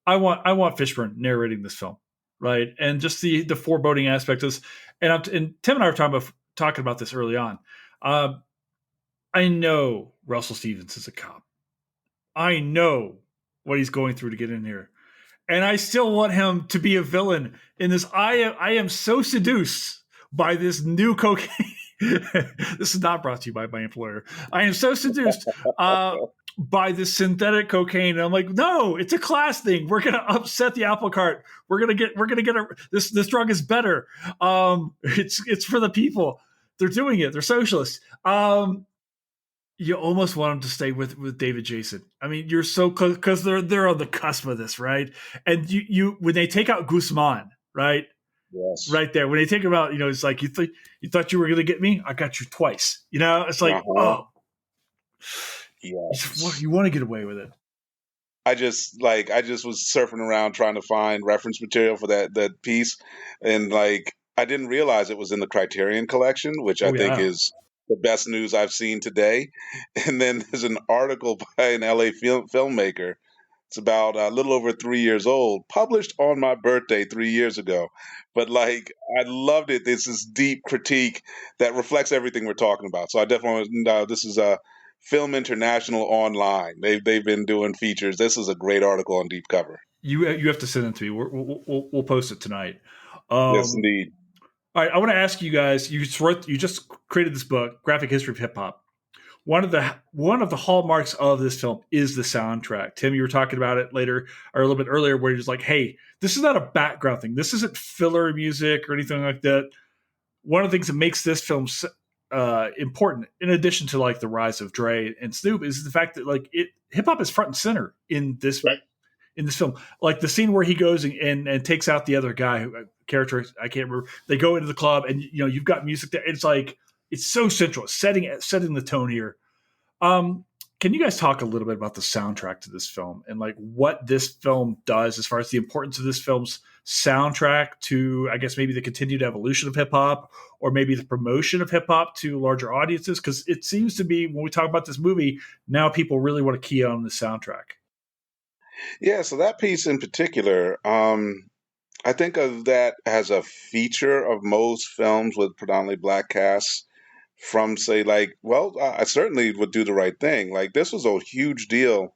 Speaker 1: Fishburne narrating this film, right? And just the foreboding aspect is, and Tim and I were talking about this early on. I know Russell Stevens is a cop. I know what he's going through to get in here, and I still want him to be a villain in this. I am so seduced by this new cocaine. This is not brought to you by my employer. I am so seduced by this synthetic cocaine. And I'm like, no, it's a class thing. We're gonna upset the apple cart. We're gonna get this drug is better. It's for the people. They're doing it. They're socialists. You almost want them to stay with David Jason. I mean, you're so close because they're on the cusp of this, right? And you when they take out Guzman, right?
Speaker 3: Yes.
Speaker 1: Right there. When they take him out, it's like you thought you were gonna get me? I got you twice. It's like, oh,
Speaker 3: yes.
Speaker 1: You want to get away with it.
Speaker 3: I just was surfing around trying to find reference material for that piece, and like I didn't realize it was in the Criterion collection, which I think is the best news I've seen today. And then there's an article by an LA filmmaker. It's about a little over 3 years old, published on my birthday 3 years ago. But like, I loved it. It's this deep critique that reflects everything we're talking about. So I definitely this is a Film International online. They've been doing features. This is a great article on Deep Cover.
Speaker 1: You have to send it to me. We'll post it tonight.
Speaker 3: Yes, indeed.
Speaker 1: All right, I want to ask you guys. You just created this book, Graphic History of Hip Hop. One of the hallmarks of this film is the soundtrack. Tim, you were talking about it later or a little bit earlier, where you're just like, "Hey, this is not a background thing. This isn't filler music or anything like that." One of the things that makes this film important, in addition to like the rise of Dre and Snoop, is the fact that like hip hop is front and center in this film. Like the scene where he goes and takes out the other guy, character I can't remember. They go into the club and you've got music there. It's like it's so central, setting the tone here. Can you guys talk a little bit about the soundtrack to this film and like what this film does as far as the importance of this film's soundtrack to, I guess, maybe the continued evolution of hip hop or maybe the promotion of hip hop to larger audiences? Because it seems to be when we talk about this movie, now people really want to key on the soundtrack.
Speaker 3: Yeah, so that piece in particular, I think of that as a feature of most films with predominantly black casts. From say like, well, I certainly would do the right thing. Like this was a huge deal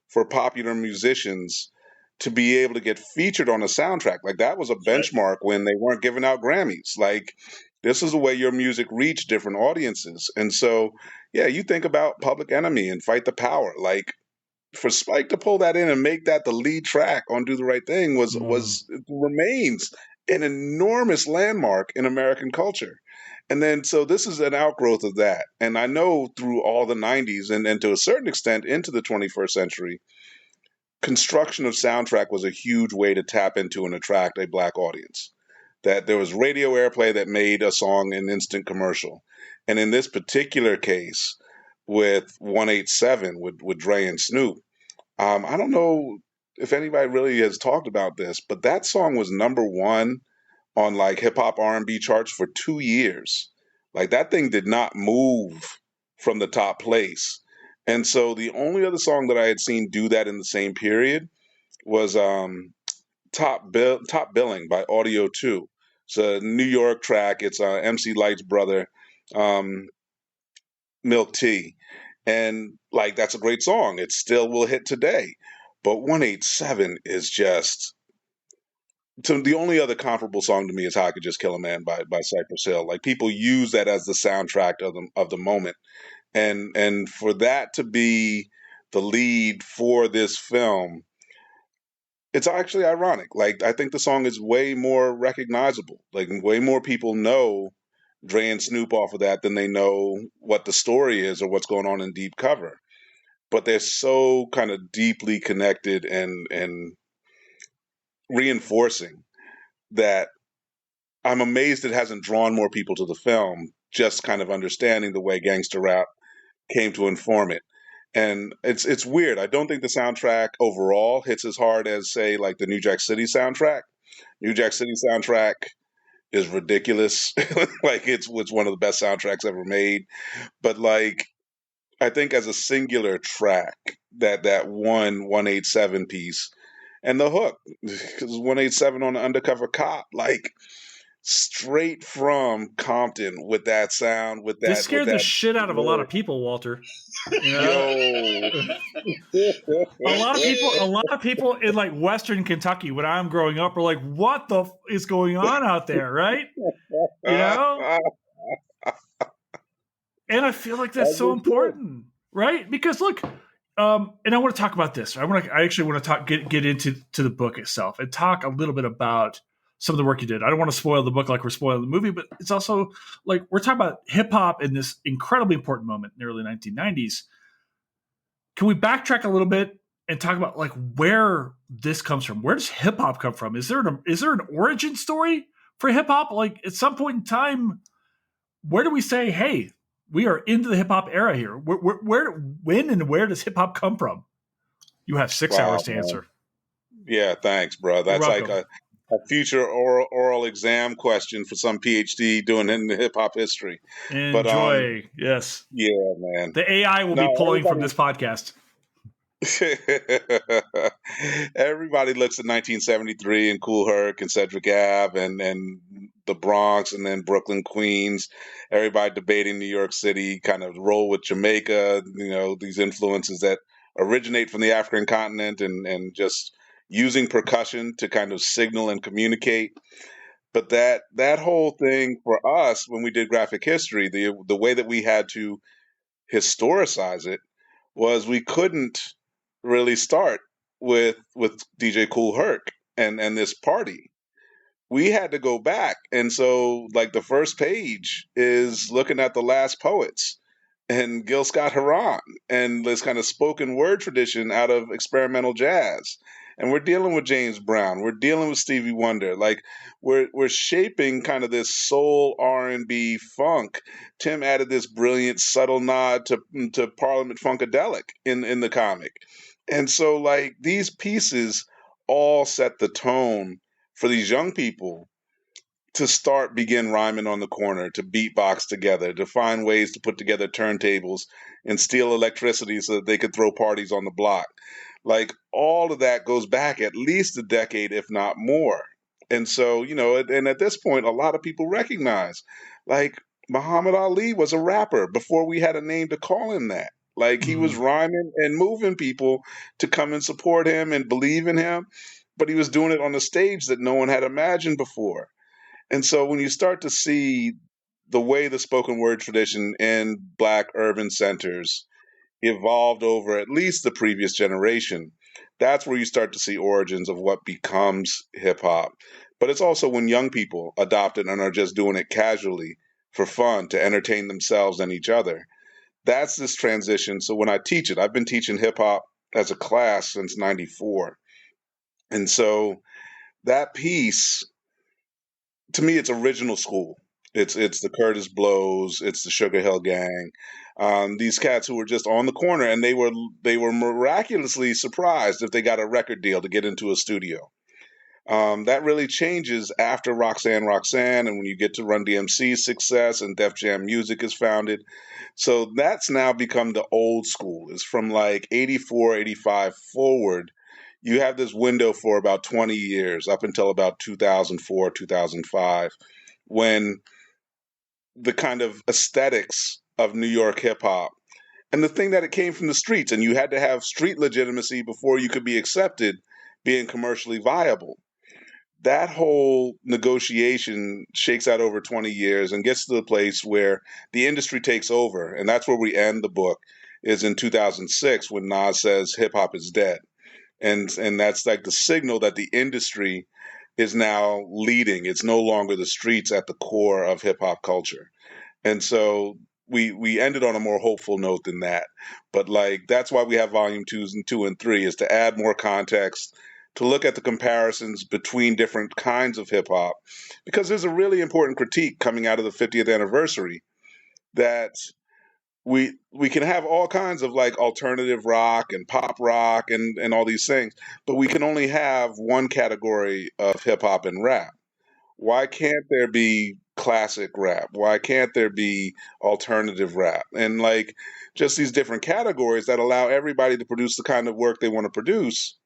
Speaker 3: for popular musicians to be able to get featured on a soundtrack. Like that was a
Speaker 2: That's right.
Speaker 3: benchmark when they weren't giving out Grammys. Like this is the way your music reached different audiences. And so, yeah, you think about Public Enemy and Fight the Power. Like for Spike to pull that in and make that the lead track on Do the Right Thing was remains an enormous landmark in American culture. And then so this is an outgrowth of that. And I know through all the 90s and to a certain extent into the 21st century, construction of soundtrack was a huge way to tap into and attract a black audience. That there was radio airplay that made a song an instant commercial. And in this particular case, with 187, with Dre and Snoop, I don't know if anybody really has talked about this, but that song was number one on like hip hop R&B charts for 2 years. Like that thing did not move from the top place. And so the only other song that I had seen do that in the same period was Top Billing by Audio 2. It's a New York track. It's MC Light's brother, um, Milk T. And like that's a great song. It still will hit today. But 187 is just so the only other comparable song to me is How I Could Just Kill a Man by Cypress Hill. Like people use that as the soundtrack of the moment. And for that to be the lead for this film, it's actually ironic. Like I think the song is way more recognizable. Like way more people know Dre and Snoop off of that than they know what the story is or what's going on in Deep Cover. But they're so kind of deeply connected and reinforcing that I'm amazed it hasn't drawn more people to the film, just kind of understanding the way gangster rap came to inform it. And it's weird. I don't think the soundtrack overall hits as hard as, say, like the New Jack City soundtrack. New Jack City soundtrack is ridiculous. Like it's one of the best soundtracks ever made. But like I think as a singular track, that 187 piece and the hook, because 187 on the undercover cop, like straight from Compton with that sound,
Speaker 1: This scared the shit out of a lot of people, Walter. You know?
Speaker 3: yo.
Speaker 1: A lot of people in like Western Kentucky when I'm growing up were like, "What the is going on out there?" Right? You know? And I feel like that's so important, right? Because look, and I want to talk about this. I actually want to get into the book itself and talk a little bit about some of the work you did. I don't want to spoil the book like we're spoiling the movie, but it's also like we're talking about hip hop in this incredibly important moment in the early 1990s. Can we backtrack a little bit and talk about like where this comes from? Where does hip hop come from? Is there an origin story for hip hop? Like at some point in time, where do we say, hey, we are into the hip hop era here? When and where does hip hop come from? You have 6 hours to answer.
Speaker 3: Yeah, thanks, bro. That's like a future oral exam question for some PhD doing in the hip hop history.
Speaker 1: Enjoy, but, yes.
Speaker 3: Yeah, man.
Speaker 1: The AI will be pulling from this podcast.
Speaker 3: Everybody looks at 1973 and Kool Herc and Cedric Ave and the Bronx and then Brooklyn, Queens. Everybody debating New York City, kind of roll with Jamaica, you know, these influences that originate from the African continent and just using percussion to kind of signal and communicate. But that whole thing for us when we did graphic history, the way that we had to historicize it was we couldn't really start with DJ Kool Herc and this party. We had to go back. And so like the first page is looking at the last poets and Gil Scott Heron and this kind of spoken word tradition out of experimental jazz. And we're dealing with James Brown. We're dealing with Stevie Wonder. Like we're shaping kind of this soul R&B funk. Tim added this brilliant subtle nod to Parliament Funkadelic in the comic. And so like these pieces all set the tone for these young people to begin rhyming on the corner, to beatbox together, to find ways to put together turntables and steal electricity so that they could throw parties on the block. Like all of that goes back at least a decade, if not more. And so, you know, and at this point, a lot of people recognize like Muhammad Ali was a rapper before we had a name to call him that. Like he was rhyming and moving people to come and support him and believe in him, but he was doing it on a stage that no one had imagined before. And so when you start to see the way the spoken word tradition in Black urban centers evolved over at least the previous generation, that's where you start to see origins of what becomes hip hop. But it's also when young people adopt it and are just doing it casually for fun to entertain themselves and each other. That's this transition. So when I teach it, I've been teaching hip hop as a class since 94. And so that piece, to me, it's original school. It's the Curtis Blows, it's the Sugar Hill Gang, these cats who were just on the corner, and they were miraculously surprised if they got a record deal to get into a studio. That really changes after Roxanne, and when you get to Run DMC's success and Def Jam Music is founded. So that's now become the old school. It's from like 84, 85 forward. You have this window for about 20 years, up until about 2004, 2005, when the kind of aesthetics of New York hip hop and the thing that it came from the streets, and you had to have street legitimacy before you could be accepted being commercially viable. That whole negotiation shakes out over 20 years and gets to the place where the industry takes over. And that's where we end the book, is in 2006 when Nas says hip hop is dead. And that's like the signal that the industry is now leading. It's no longer the streets at the core of hip hop culture. And so we ended on a more hopeful note than that. But like that's why we have volume 2 and 3 is to add more context, to look at the comparisons between different kinds of hip hop, because there's a really important critique coming out of the 50th anniversary that we can have all kinds of like alternative rock and pop rock and all these things, but we can only have one category of hip hop and rap. Why can't there be classic rap? Why can't there be alternative rap? And like just these different categories that allow everybody to produce the kind of work they want to produce,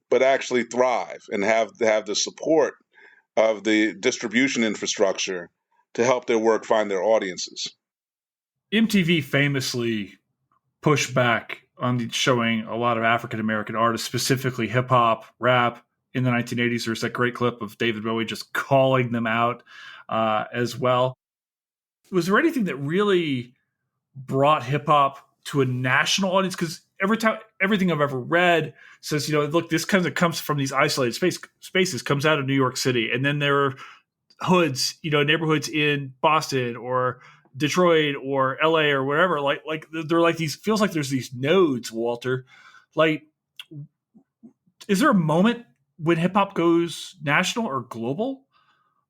Speaker 3: but actually thrive and have the support of the distribution infrastructure to help their work find their audiences.
Speaker 1: MTV famously pushed back on showing a lot of African American artists, specifically hip hop, rap, in the 1980s. There's that great clip of David Bowie just calling them out as well. Was there anything that really brought hip hop to a national audience? Because everything I've ever read says, look, this kind of comes from these isolated spaces, comes out of New York City, and then there are hoods, neighborhoods in Boston or Detroit or LA or wherever. Like they're like these. Feels like there's these nodes, Walter. Like, is there a moment when hip hop goes national or global?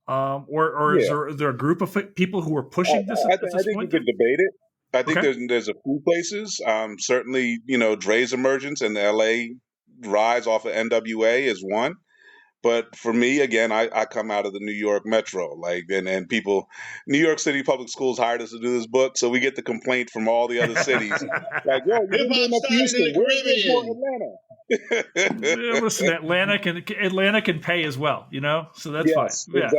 Speaker 1: Or
Speaker 3: Yeah.
Speaker 1: is there a group of people who are pushing this?
Speaker 3: I think we could debate it. I think there's a few places. Certainly, Dre's emergence and the LA rise off of NWA is one. But for me, again, I come out of the New York metro, and people, New York City Public Schools hired us to do this book, so we get the complaint from all the other cities, like, yo, you didn't do enough Houston, where's more Atlanta?
Speaker 1: Listen, Atlanta can pay as well, so that's fine.
Speaker 3: Yeah.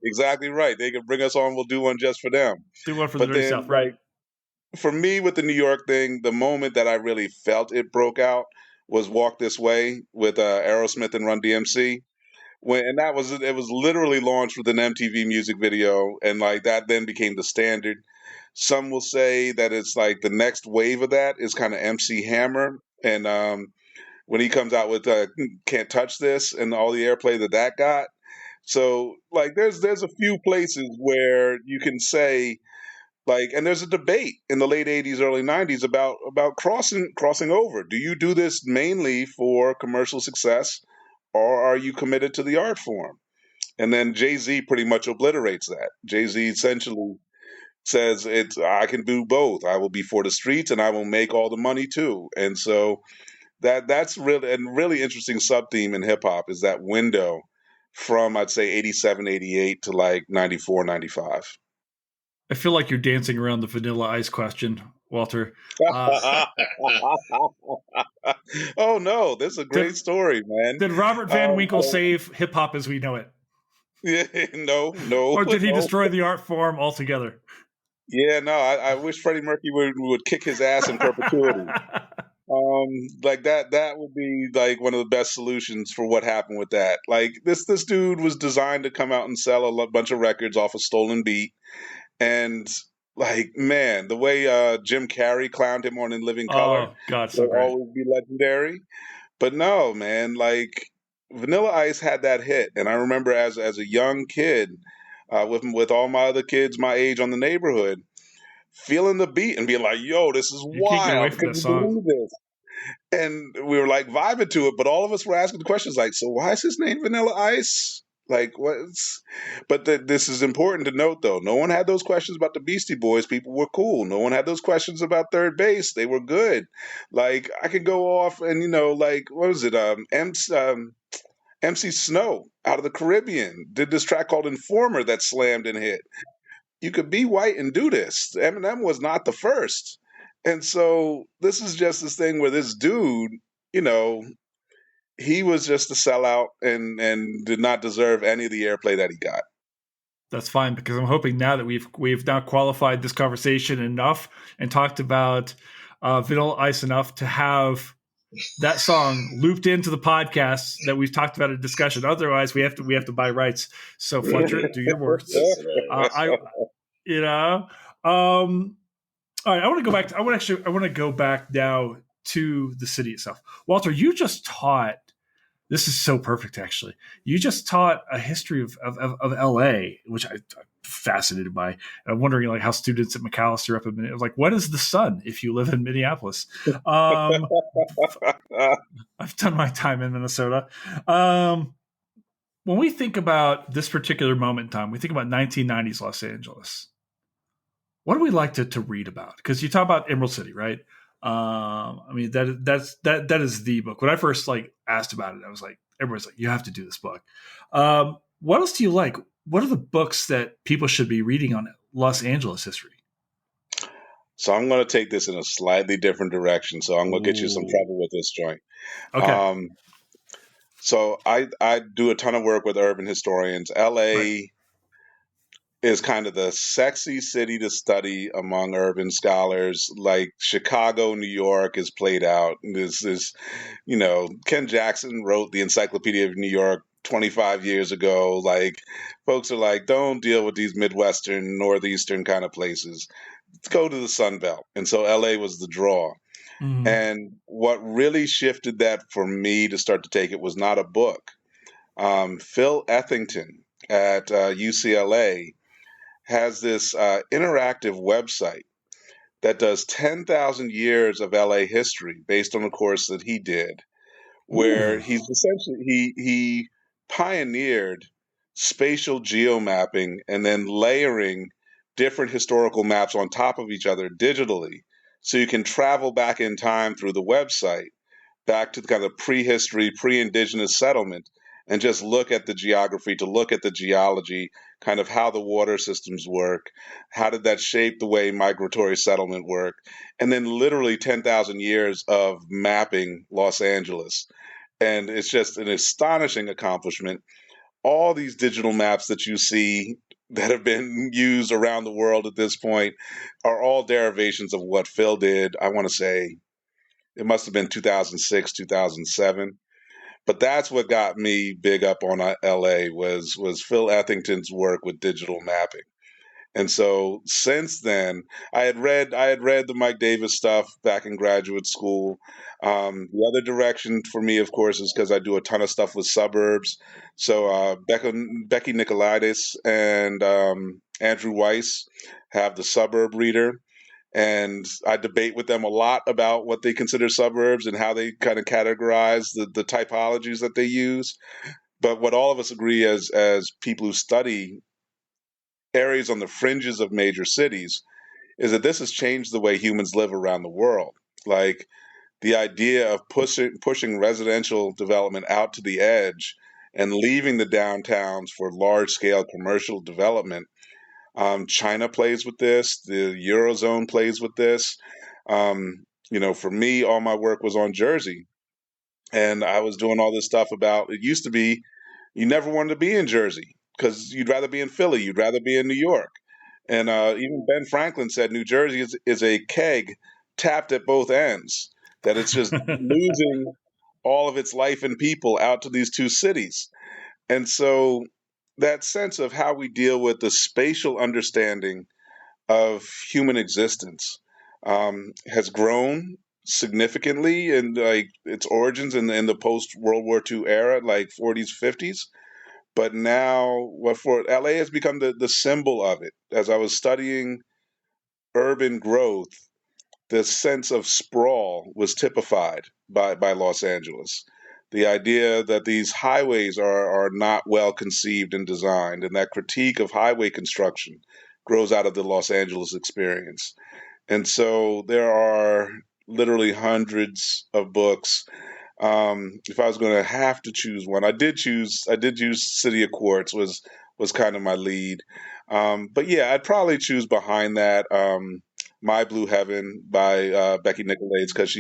Speaker 3: Exactly right. They can bring us on. We'll do one just for them.
Speaker 1: Do one for the dirty South, right?
Speaker 3: For me, with the New York thing, the moment that I really felt it broke out was Walk This Way with Aerosmith and Run DMC. It was literally launched with an MTV music video, and like that then became the standard. Some will say that it's like the next wave of that is kind of MC Hammer, and when he comes out with Can't Touch This and all the airplay that got. So like there's a few places where you can say like, and there's a debate in the late 80s, early 90s about crossing over. Do you do this mainly for commercial success, or are you committed to the art form? And then Jay-Z pretty much obliterates that. Jay-Z essentially says I can do both. I will be for the streets and I will make all the money too. And so that's really a really interesting sub-theme in hip hop, is that window from, I'd say, 87, 88 to like 94, 95.
Speaker 1: I feel like you're dancing around the Vanilla Ice question, Walter.
Speaker 3: Oh no, this is a great story, man.
Speaker 1: Did Robert Van Winkle save hip hop as we know it?
Speaker 3: Yeah, no.
Speaker 1: Or did he destroy the art form altogether?
Speaker 3: Yeah, no, I wish Freddie Mercury would kick his ass in perpetuity. Like that would be like one of the best solutions for what happened with that. Like this dude was designed to come out and sell bunch of records off a stolen beat, and like man, the way Jim Carrey clowned him on In Living Color
Speaker 1: Oh God, so
Speaker 3: will
Speaker 1: great.
Speaker 3: always be legendary. But no, man, like Vanilla Ice had that hit, and I remember as a young kid, with all my other kids my age on the neighborhood, feeling the beat and being like, "Yo, this is
Speaker 1: You can't get away
Speaker 3: wild!
Speaker 1: from
Speaker 3: Can
Speaker 1: this
Speaker 3: you
Speaker 1: song.
Speaker 3: believe this?" And we were like vibing to it, but all of us were asking the questions like, "So why is his name Vanilla Ice?" Like what's but this is important to note though. No one had those questions about the Beastie Boys. People were cool. No one had those questions about Third Base. They were good. Like I could go off and like what was it? MC Snow out of the Caribbean did this track called Informer that slammed and hit. You could be white and do this. Eminem was not the first. And so this is just this thing where this dude, you know, he was just a sellout and did not deserve any of the airplay that he got.
Speaker 1: That's fine, because I'm hoping now that we've now qualified this conversation enough and talked about Vanilla Ice enough to have that song looped into the podcast that we've talked about in discussion. Otherwise, we have to buy rights. So Fletcher, do your worst. I you know. All right, I want to go back. I want to go back now to the city itself. Walter, you just taught. This is so perfect, actually. You just taught a history of LA, which I'm fascinated by. And I'm wondering like how students at Macalester up in Minneapolis, like, what is the sun if you live in Minneapolis? Um, I've done my time in Minnesota. When we think about this particular moment in time, we think about 1990s Los Angeles. What do we like to read about? Because you talk about Emerald City, right? I mean that is the book. When I first like asked about it, I was like, everyone's like, you have to do this book. What else do you like? What are the books that people should be reading on Los Angeles history?
Speaker 3: So I'm going to take this in a slightly different direction. So I'm going to get you some trouble with this joint.
Speaker 1: Okay.
Speaker 3: So I do a ton of work with urban historians. LA
Speaker 1: Right.
Speaker 3: is kind of the sexy city to study among urban scholars. Like Chicago, New York is played out. This is, Ken Jackson wrote the Encyclopedia of New York 25 years ago. Like, folks are like, don't deal with these Midwestern, Northeastern kind of places. Let's go to the Sun Belt. And so LA was the draw.
Speaker 1: Mm-hmm.
Speaker 3: And what really shifted that for me to start to take it was not a book. Phil Ethington at UCLA has this interactive website that does 10,000 years of LA history based on a course that he did, where
Speaker 1: Ooh.
Speaker 3: he's essentially he pioneered spatial geomapping and then layering different historical maps on top of each other digitally, so you can travel back in time through the website back to the kind of prehistory, pre-indigenous settlement, and just look at the geography, to look at the geology, kind of how the water systems work, how did that shape the way migratory settlement worked, and then literally 10,000 years of mapping Los Angeles. And it's just an astonishing accomplishment. All these digital maps that you see that have been used around the world at this point are all derivations of what Phil did. I want to say it must have been 2006, 2007. But that's what got me big up on LA was Phil Ethington's work with digital mapping. And so since then, I had read the Mike Davis stuff back in graduate school. The other direction for me, of course, is because I do a ton of stuff with suburbs. So Becky Nicolaitis and Andrew Weiss have the Suburb Reader, and I debate with them a lot about what they consider suburbs and how they kind of categorize the typologies that they use. But what all of us agree as people who study areas on the fringes of major cities is that this has changed the way humans live around the world. Like the idea of pushing residential development out to the edge and leaving the downtowns for large scale commercial development. China plays with this. The Eurozone plays with this. For me, all my work was on Jersey, and I was doing all this stuff about. It used to be you never wanted to be in Jersey because you'd rather be in Philly, you'd rather be in New York. And even Ben Franklin said New Jersey is a keg tapped at both ends, that it's just losing all of its life and people out to these two cities. And so that sense of how we deal with the spatial understanding of human existence has grown significantly in like its origins in the post World War II era, like 40s, 50s. But now, what for LA has become the symbol of it. As I was studying urban growth, the sense of sprawl was typified by Los Angeles. The idea that these highways are not well conceived and designed, and that critique of highway construction grows out of the Los Angeles experience. And so there are literally hundreds of books. If I was going to have to choose one, I did choose City of Quartz was kind of my lead. But yeah, I'd probably choose behind that My Blue Heaven by Becky Nicolaides, because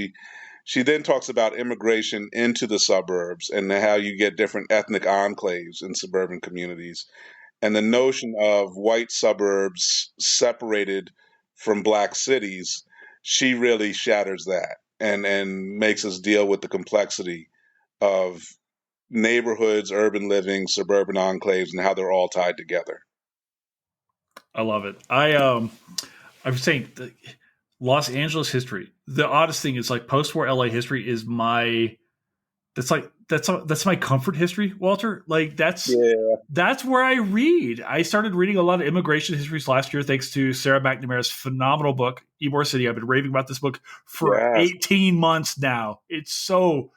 Speaker 3: she then talks about immigration into the suburbs and how you get different ethnic enclaves in suburban communities, and the notion of white suburbs separated from black cities. She really shatters that and makes us deal with the complexity of neighborhoods, urban living, suburban enclaves, and how they're all tied together.
Speaker 1: I love it. I'm saying Los Angeles history. The oddest thing is like post-war LA history is that's my comfort history, Walter. Like that's where I read. I started reading a lot of immigration histories last year thanks to Sarah McNamara's phenomenal book, Ybor City. I've been raving about this book for 18 months now. It's so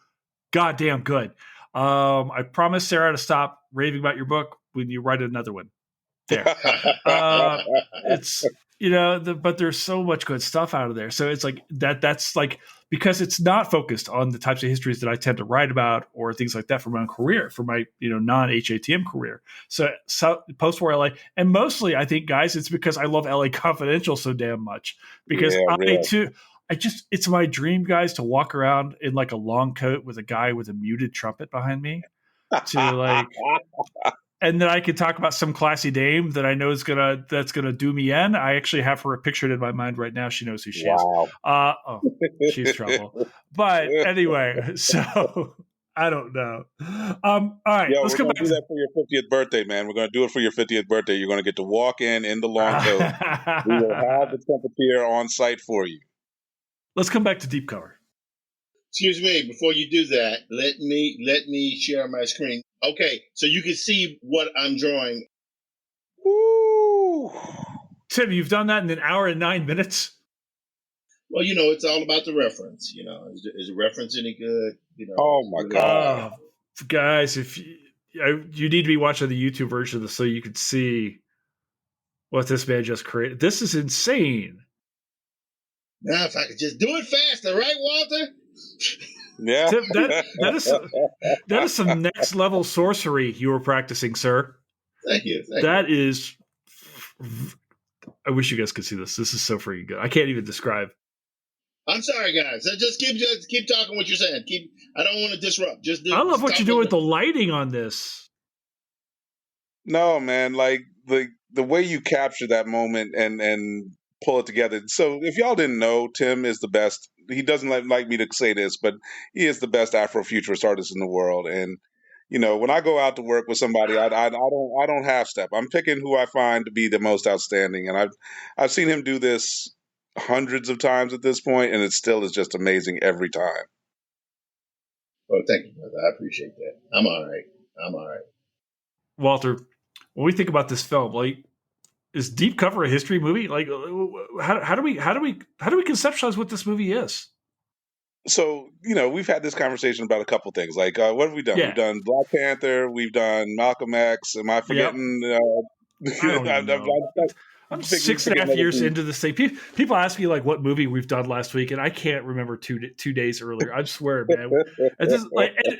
Speaker 1: goddamn good. I promised Sarah to stop raving about your book when you write another one. There. It's but there's so much good stuff out of there. So it's like that's like, because it's not focused on the types of histories that I tend to write about or things like that for my own career, for my non-HATM career. So post-war LA, and mostly I think, guys, it's because I love LA Confidential so damn much, because it's my dream, guys, to walk around in like a long coat with a guy with a muted trumpet behind me to like. And then I could talk about some classy dame that I know that's gonna do me in. I actually have her pictured in my mind right now. She knows who she is. She's trouble. But anyway, so I don't know. All right, let's come back.
Speaker 3: Do that for your 50th birthday, man. We're gonna do it for your 50th birthday. You're gonna get to walk in the long coat. We will have the trumpeter on site for you.
Speaker 1: Let's come back to deep cover.
Speaker 2: Excuse me, before you do that, let me share my screen. Okay, so you can see what I'm drawing.
Speaker 3: Woo!
Speaker 1: Tim, you've done that in an hour and 9 minutes?
Speaker 2: Well, it's all about the reference. Is the reference any good?
Speaker 3: Oh my God,
Speaker 1: guys! If you need to be watching the YouTube version of this so you can see what this man just created. This is insane.
Speaker 2: Now, if I could just do it faster, right, Walter?
Speaker 3: Yeah,
Speaker 1: Tim, that is some next level sorcery you were practicing, sir.
Speaker 2: Thank you.
Speaker 1: That is. I wish you guys could see this. This is so freaking good. I can't even describe.
Speaker 2: I'm sorry, guys. Just keep talking what you're saying. I don't want to disrupt.
Speaker 1: I love what you do with the lighting on this.
Speaker 3: No, man, like the way you capture that moment and pull it together. So if y'all didn't know, Tim is the best. He doesn't like me to say this, but he is the best Afrofuturist artist in the world. And when I go out to work with somebody, I don't half step. I'm picking who I find to be the most outstanding, and I've seen him do this hundreds of times at this point, and it still is just amazing every time.
Speaker 2: Well, thank you, brother. I appreciate that. I'm all right.
Speaker 1: Walter, when we think about this film, like, is Deep Cover a history movie? Like, how do we conceptualize what this movie is?
Speaker 3: So, we've had this conversation about a couple things. Like, what have we done?
Speaker 1: Yeah.
Speaker 3: We've done Black Panther. We've done Malcolm X. Am I forgetting?
Speaker 1: Yep. I don't know. I'm 6.5 years into this thing. People ask me like what movie we've done last week, and I can't remember two days earlier. I swear, man.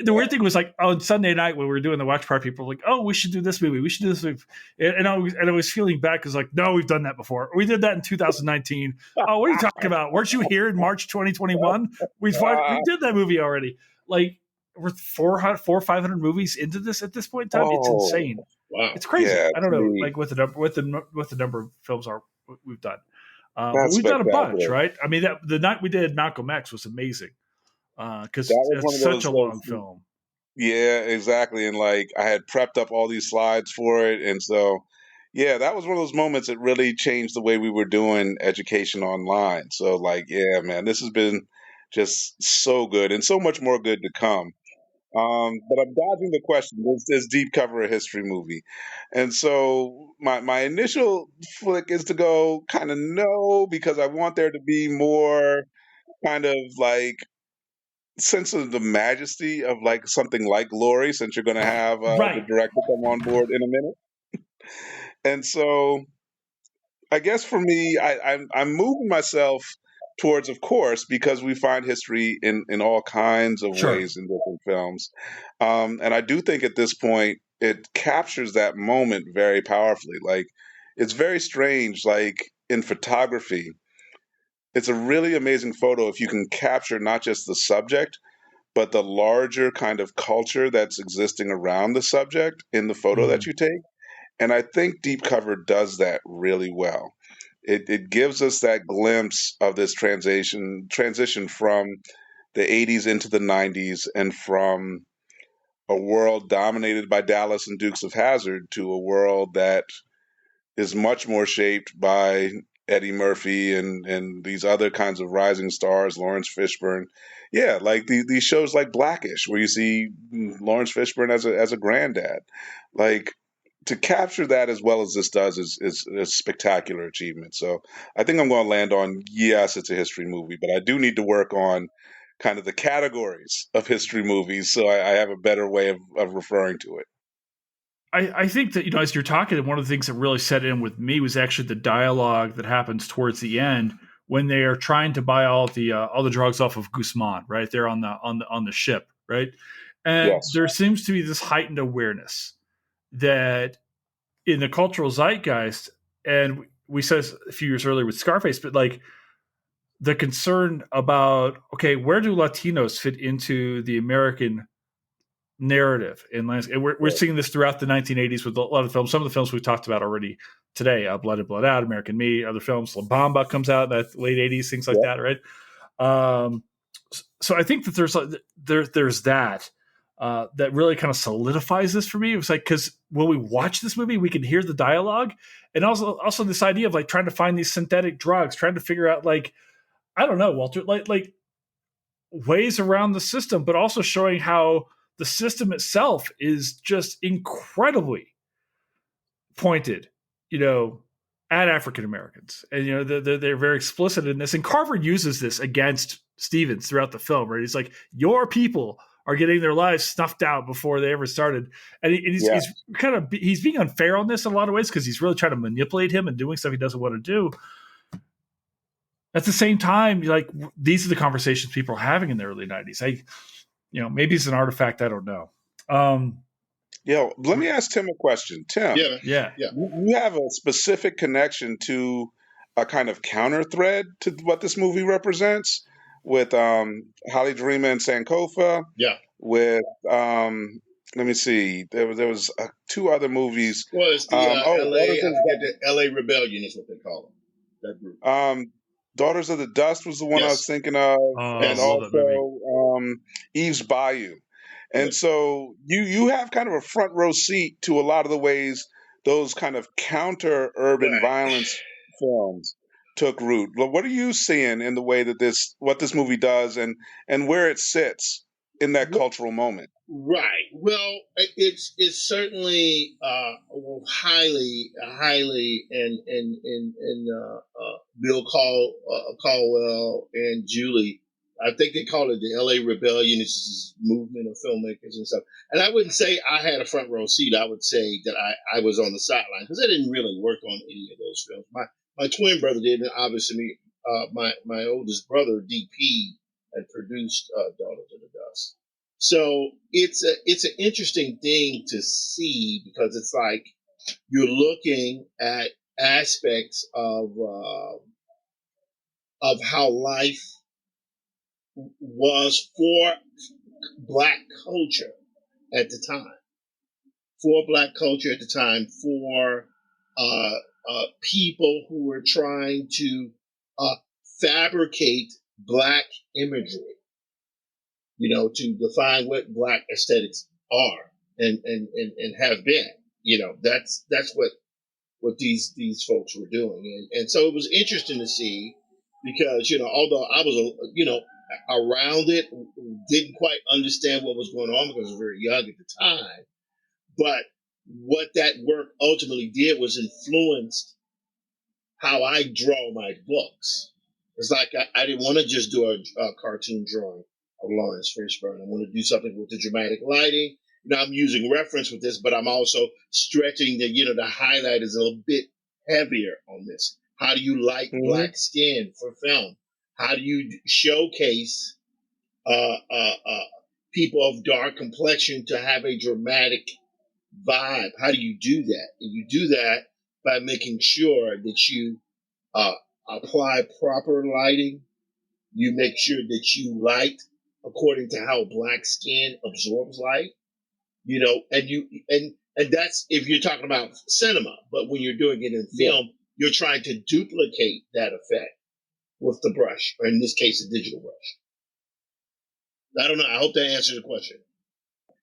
Speaker 1: The weird thing was like on Sunday night when we were doing the watch party, people were like, "Oh, we should do this movie. We should do this movie." And I was feeling bad because like, no, we've done that before. We did that in 2019. Oh, what are you talking about? Weren't you here in March 2021? We did that movie already. Like we're 400, 500 movies into this at this point in time. It's insane.
Speaker 2: Wow.
Speaker 1: It's crazy.
Speaker 3: Yeah,
Speaker 1: I
Speaker 3: to
Speaker 1: don't know,
Speaker 3: me,
Speaker 1: like with the number of films we've done, but
Speaker 3: that's
Speaker 1: we've done a bunch,
Speaker 3: spectacular.
Speaker 1: right? I mean, the night we did Malcolm X was amazing
Speaker 3: That
Speaker 1: because
Speaker 3: was one
Speaker 1: it's
Speaker 3: of
Speaker 1: such a long
Speaker 3: those.
Speaker 1: film.
Speaker 3: Yeah, exactly. And like I had prepped up all these slides for it. And so, yeah, that was one of those moments that really changed the way we were doing education online. So, like, yeah, man, this has been just so good and so much more good to come. But I'm dodging the question. This deep cover a history movie. And so my initial flick is to go kind of no, because I want there to be more kind of like sense of the majesty of like something like Glory, since you're going to have the
Speaker 1: Right.
Speaker 3: director come on board in a minute. And so I guess for me, I'm moving myself towards, of course, because we find history in all kinds of
Speaker 1: Sure.
Speaker 3: ways in different films, and I do think at this point it captures that moment very powerfully. Like it's very strange, like in photography. It's a really amazing photo if you can capture not just the subject, but the larger kind of culture that's existing around the subject in the photo that
Speaker 1: Mm.
Speaker 3: you take. And I think Deep Cover does that really well. It gives us that glimpse of this transition from the 80s into the 90s, and from a world dominated by Dallas and Dukes of Hazzard to a world that is much more shaped by Eddie Murphy and these other kinds of rising stars, Laurence Fishburne. Yeah, like these shows like Blackish, where you see Laurence Fishburne as a granddad. Like to capture that as well as this does is a spectacular achievement. So I think I'm going to land on yes, it's a history movie, but I do need to work on kind of the categories of history movies so I have a better way of referring to it.
Speaker 1: I think that, as you're talking, one of the things that really set in with me was actually the dialogue that happens towards the end when they are trying to buy all the drugs off of Guzman, right there on the ship, right? And
Speaker 3: Yes.
Speaker 1: there seems to be this heightened awareness that in the cultural zeitgeist, and we said this a few years earlier with Scarface, but like the concern about, okay, where do Latinos fit into the American narrative and we're
Speaker 3: Right.
Speaker 1: seeing this throughout the 1980s with a lot of films. Some of the films we've talked about already today, Blood and Blood Out, American Me, other films, La Bamba comes out in the late 80s, things like
Speaker 3: Yep.
Speaker 1: that, right? um, so I think that there's that that really kind of solidifies this for me. It was like, because when we watch this movie we can hear the dialogue, and also this idea of like trying to find these synthetic drugs, trying to figure out, like, I don't know, Walter, like ways around the system, but also showing how the system itself is just incredibly pointed, you know, at African Americans. And, they're very explicit in this. And Carver uses this against Stevens throughout the film, right? He's like, your people are getting their lives snuffed out before they ever started. And
Speaker 3: Yeah.
Speaker 1: he's being unfair on this in a lot of ways, because he's really trying to manipulate him and doing stuff he doesn't want to do. At the same time, like, these are the conversations people are having in the early 90s. Maybe it's an artifact. I don't know.
Speaker 3: Yeah, let me ask Tim a question. Tim,
Speaker 2: Yeah.
Speaker 1: Yeah.
Speaker 2: Yeah.
Speaker 3: you have a specific connection to a kind of counter thread to what this movie represents with Holly Dreamer and Sankofa,
Speaker 2: Yeah.
Speaker 3: with let me see, there was two other movies.
Speaker 2: Well, it's the
Speaker 3: Daughters
Speaker 2: LA. I
Speaker 3: of
Speaker 2: forget the LA Rebellion is what they call them. That group.
Speaker 3: Daughters of the Dust was the one I was
Speaker 2: Yes.
Speaker 3: thinking of,
Speaker 1: Oh, I
Speaker 3: and
Speaker 2: Yes.
Speaker 1: love that movie.
Speaker 3: also Eve's Bayou.
Speaker 2: Yeah.
Speaker 3: And so you have kind of a front row seat to a lot of the ways those kind of counter urban
Speaker 2: Right.
Speaker 3: violence films took root. But what are you seeing in the way that what this movie does, and where it sits in that cultural moment?
Speaker 2: Right. Well, it's certainly highly and Bill Caldwell and Julie. I think they call it the L.A. Rebellion. It's this movement of filmmakers and stuff. And I wouldn't say I had a front row seat. I would say that I was on the sideline, because I didn't really work on any of those films. My twin brother did, and obviously me. My oldest brother DP had produced Daughters of the Dust. So it's an interesting thing to see, because it's like you're looking at aspects of how life was for Black culture at the time. for Black culture at the time, for people who were trying to fabricate Black imagery, to define what Black aesthetics are and have been. That's what these folks were doing, and so it was interesting to see because although I was around it, didn't quite understand what was going on because I was very young at the time, but what that work ultimately did was influenced how I draw my books. It's like I didn't want to just do a cartoon drawing of Laurence Fishburne. I want to do something with the dramatic lighting. I'm using reference with this, but I'm also stretching the highlight is a little bit heavier on this. How do you light Black skin for film? How do you showcase people of dark complexion to have a dramatic vibe? How do you do that? And you do that by making sure that you apply proper lighting. You make sure that you light according to how Black skin absorbs light. And that's if you're talking about cinema. But when you're doing it in film, you're trying to duplicate that effect with the brush, or in this case, a digital brush. I don't know. I hope that answers the question.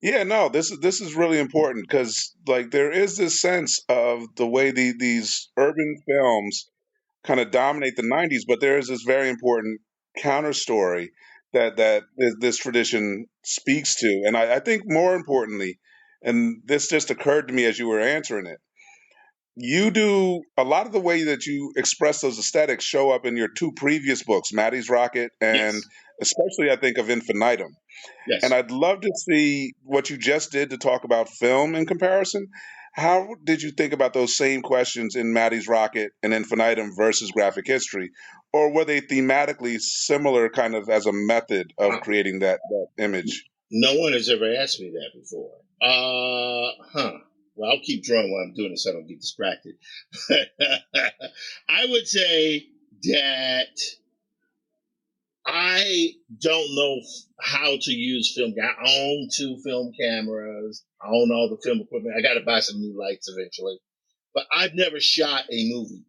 Speaker 3: Yeah, no, this is really important because like there is this sense of the way these urban films kind of dominate the '90s, but there is this very important counter story that this tradition speaks to, and I think more importantly, and this just occurred to me as you were answering it, you do a lot of the way that you express those aesthetics show up in your two previous books, Maddie's Rocket, and
Speaker 2: Yes.
Speaker 3: especially I think of Infinitum. And
Speaker 2: Yes.
Speaker 3: I'd love to see what you just did to talk about film in comparison. How did you think about those same questions in Maddie's Rocket and Infinitum versus graphic history? Or were they thematically similar kind of as a method of creating that image?
Speaker 2: No one has ever asked me that before. Well, I'll keep drawing while I'm doing it so I don't get distracted. I would say that I don't know how to use film. I own 2 film cameras. I own all the film equipment. I got to buy some new lights eventually. But I've never shot a movie.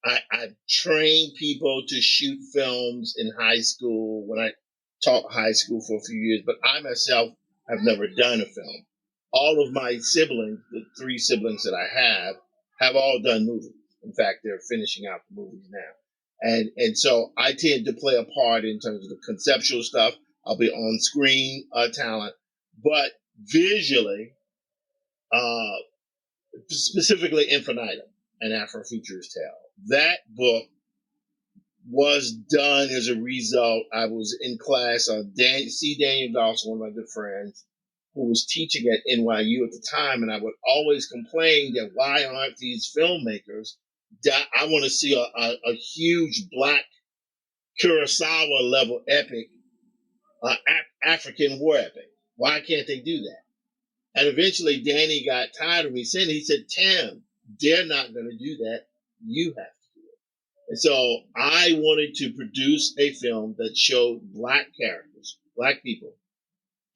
Speaker 2: I trained people to shoot films in high school when I taught high school for a few years, but I myself have never done a film. All of my siblings, the 3 siblings that I have all done movies. In fact, they're finishing out the movies now. And so I tend to play a part in terms of the conceptual stuff. I'll be on screen talent, but visually, uh, specifically Infinitum, an Afrofuturist tale. That book was done as a result. I was in class. Daniel Dawson, one of my good friends, who was teaching at NYU at the time, and I would always complain that why aren't these filmmakers? I want to see a huge Black Kurosawa level epic, African war epic. Why can't they do that? And eventually, Danny got tired of me saying, he said, Tim, they're not going to do that. You have to do it. And so I wanted to produce a film that showed Black characters, Black people,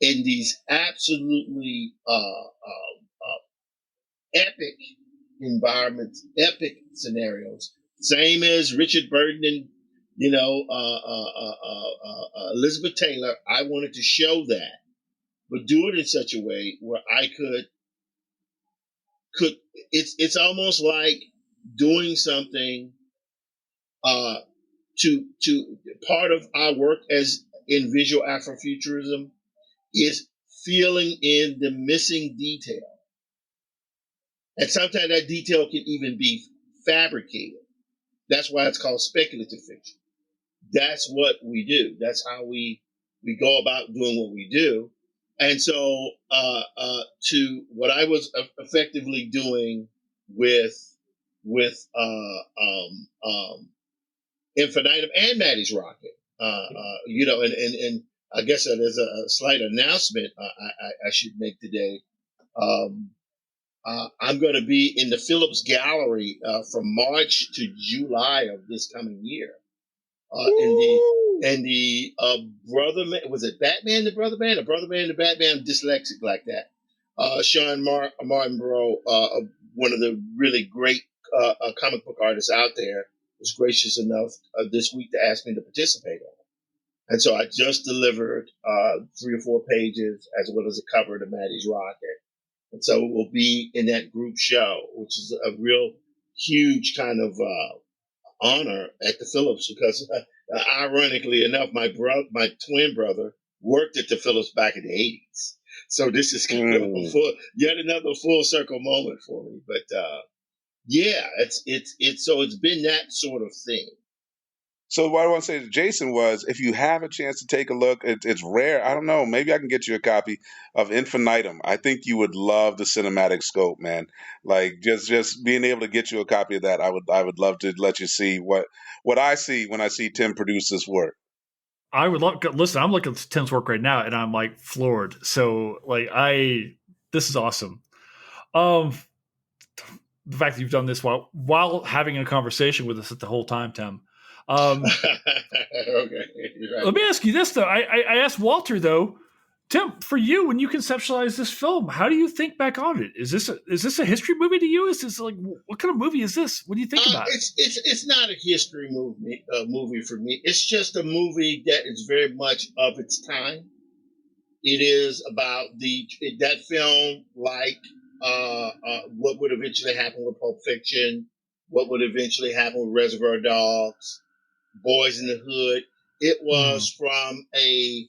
Speaker 2: in these absolutely epic environments, epic scenarios. Same as Richard Burton and, Elizabeth Taylor. I wanted to show that, but do it in such a way where I could it's almost like doing something to part of our work as in visual Afrofuturism is filling in the missing detail. And sometimes that detail can even be fabricated. That's why it's called speculative fiction. That's what we do. That's how we go about doing what we do. And so to what I was effectively doing with Infinitum and Maddie's Rocket, and I guess there's a slight announcement I should make today. I'm going to be in the Phillips Gallery from March to July of this coming year. Brother Man, was it Batman the Brother Man? The Brother Man the Batman, I'm dyslexic like that. Sean Martinborough, one of the really great comic book artists out there, was gracious enough this week to ask me to participate on it. And so I just delivered 3 or 4 pages as well as a cover to Maddie's Rocket. And so it will be in that group show, which is a real huge kind of honor at the Phillips, because ironically enough, my twin brother worked at the Phillips back in the 80s. So this is kind of yet another full circle moment for me. But yeah, it's been that sort of thing.
Speaker 3: So what I want to say to Jason was, if you have a chance to take a look, it's rare. I don't know. Maybe I can get you a copy of Infinitum. I think you would love the cinematic scope, man. Like just being able to get you a copy of that, I would love to let you see what I see when I see Tim produce this work.
Speaker 1: I would love. Listen, I'm looking at Tim's work right now, and I'm like floored. So like this is awesome. The fact that you've done this while having a conversation with us at the whole time, Tim.
Speaker 2: Okay. Right.
Speaker 1: Let me ask you this though. I asked Walter though, Tim, for you, when you conceptualize this film, how do you think back on it? Is this a history movie to you? Is this like, what kind of movie is this? What do you think about it?
Speaker 2: It's not a history movie for me. It's just a movie that is very much of its time. It is about that film, like what would eventually happen with Pulp Fiction, what would eventually happen with Reservoir Dogs, Boys in the Hood. It was from a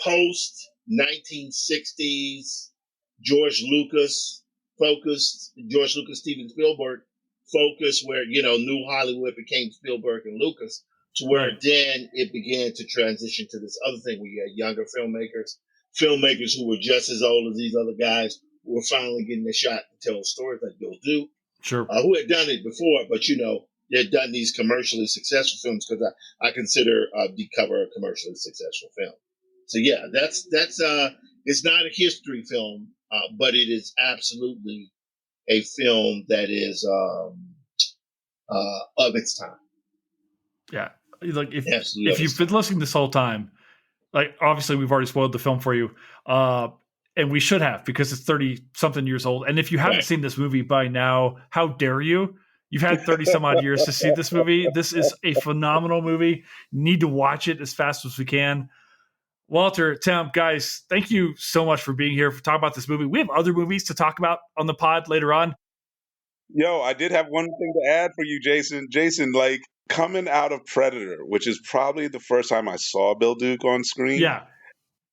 Speaker 2: post 1960s George Lucas, Steven Spielberg focus, where, New Hollywood became Spielberg and Lucas, to where then it began to transition to this other thing where you had younger filmmakers who were just as old as these other guys, who were finally getting a shot to tell stories like Bill Duke, who had done it before, but they had done these commercially successful films, because I consider Deep Cover a commercially successful film. So yeah, that's it's not a history film, but it is absolutely a film that is of its time.
Speaker 1: Yeah, like if you've been listening this whole time, like obviously we've already spoiled the film for you, and we should have, because it's 30-something years old. And if you haven't seen this movie by now, how dare you? You've had 30 some odd years to see this movie. This is a phenomenal movie. You need to watch it as fast as we can. Walter, Tim, guys, thank you so much for being here for talking about this movie. We have other movies to talk about on the pod later on.
Speaker 3: Yo, I did have one thing to add for you, Jason. Jason, like coming out of Predator, which is probably the first time I saw Bill Duke on screen.
Speaker 1: Yeah.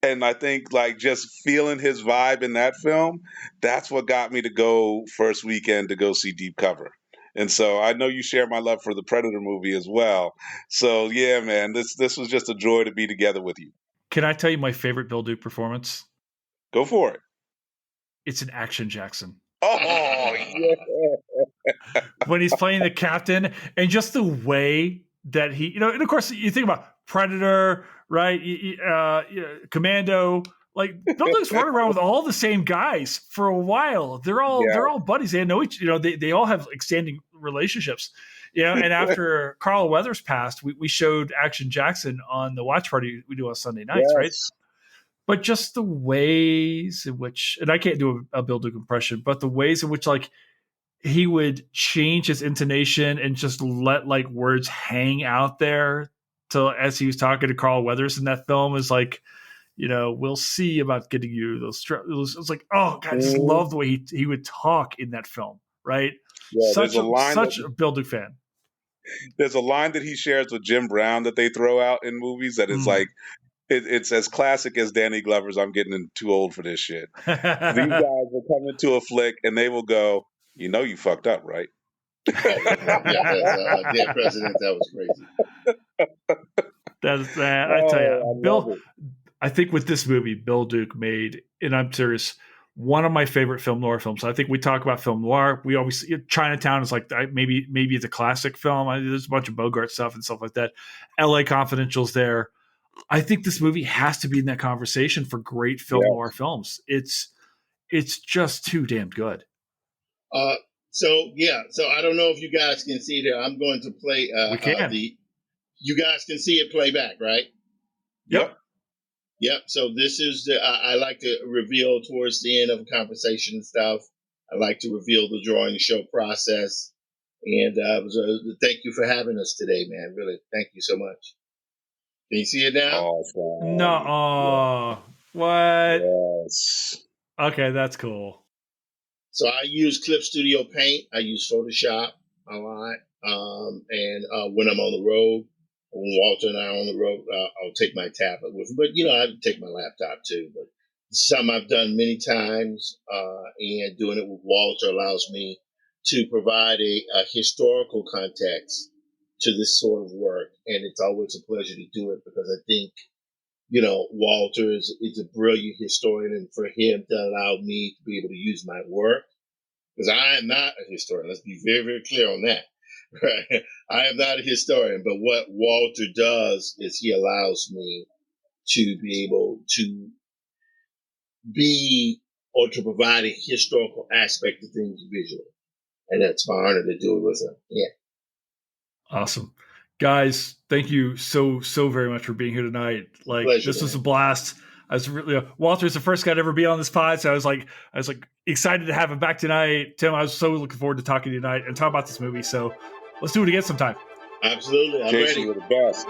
Speaker 3: And I think like just feeling his vibe in that film, that's what got me to go first weekend to go see Deep Cover. And so I know you share my love for the Predator movie as well. So yeah, man, this was just a joy to be together with you.
Speaker 1: Can I tell you my favorite Bill Duke performance?
Speaker 3: Go for it.
Speaker 1: It's an Action Jackson.
Speaker 3: Oh, yeah.
Speaker 1: When he's playing the captain, and just the way that he, and of course you think about Predator, right? Commando, like Bill Duke's running around with all the same guys for a while. They're all buddies. They know each, they all have extending relationships. And after Carl Weathers passed, we showed Action Jackson on the watch party we do on Sunday nights, right? But just the ways in which, and I can't do a Bill Duke impression, but the ways in which like he would change his intonation and just let like words hang out there as he was talking to Carl Weathers in that film, is like, we'll see about getting you those. It was like, oh God, I just love the way he would talk in that film, right?
Speaker 3: Yeah,
Speaker 1: such a Bill Duke fan.
Speaker 3: There's a line that he shares with Jim Brown that they throw out in movies that is like, it's as classic as Danny Glover's "I'm getting too old for this shit." These guys will come into a flick and they will go, you fucked up, right?
Speaker 2: Dead President, that was crazy.
Speaker 1: That's that. I tell you, Bill. I think with this movie, Bill Duke made, and I'm serious, one of my favorite film noir films. I think we talk about film noir. We always Chinatown is like maybe it's a classic film. There's a bunch of Bogart stuff and stuff like that. L.A. Confidential's there. I think this movie has to be in that conversation for great film noir films. It's just too damn good.
Speaker 2: So I don't know if you guys can see there. I'm going to play
Speaker 1: we can.
Speaker 2: You guys can see it play back, right?
Speaker 1: Yep.
Speaker 2: Yep. So this is I like to reveal towards the end of a conversation and stuff. I like to reveal the drawing show process. And thank you for having us today, man. Really, thank you so much. Can you see it now?
Speaker 3: Awesome.
Speaker 1: No, what?
Speaker 3: Yes.
Speaker 1: Okay, that's cool.
Speaker 2: So I use Clip Studio Paint. I use Photoshop a lot. And when I'm on the road, when Walter and I are on the road, I'll take my tablet with me. But, I take my laptop too. But this is something I've done many times. And doing it with Walter allows me to provide a historical context to this sort of work. And it's always a pleasure to do it because I think, Walter is a brilliant historian, and for him to allow me to be able to use my work, because I am not a historian. Let's be very, very clear on that. Right? I am not a historian, but what Walter does is he allows me to be able to be or to provide a historical aspect of things visually. And that's my honor to do it with him. Yeah.
Speaker 1: Awesome. Guys, thank you so very much for being here tonight. Like,
Speaker 2: Pleasure,
Speaker 1: this was
Speaker 2: man.
Speaker 1: a blast. I was really Walter's the first guy to ever be on this pod, so I was like excited to have him back tonight. Tim, I was so looking forward to talking to you tonight and talk about this movie. So let's do it again sometime.
Speaker 2: Absolutely. I'm
Speaker 3: Jason,
Speaker 2: ready.
Speaker 3: you're the best.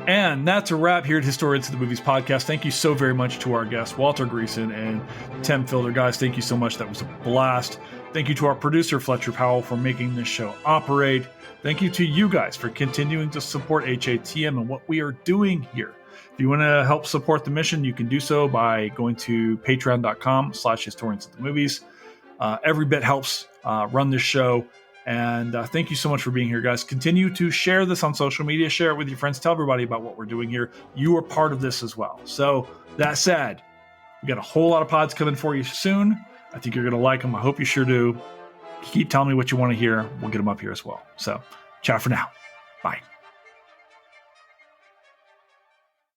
Speaker 1: And that's a wrap here at Historians of the Movies podcast. Thank you so very much to our guests, Walter Greason and Tim Fielder. Guys, thank you so much. That was a blast. Thank you to our producer, Fletcher Powell, for making this show operate. Thank you to you guys for continuing to support HATM and what we are doing here. If you want to help support the mission, you can do so by going to patreon.com/historians of the movies. Every bit helps run this show. And thank you so much for being here, guys. Continue to share this on social media. Share it with your friends. Tell everybody about what we're doing here. You are part of this as well. So that said, we got a whole lot of pods coming for you soon. I think you're going to like them. I hope you sure do. Keep telling me what you want to hear. We'll get them up here as well. So ciao for now. Bye.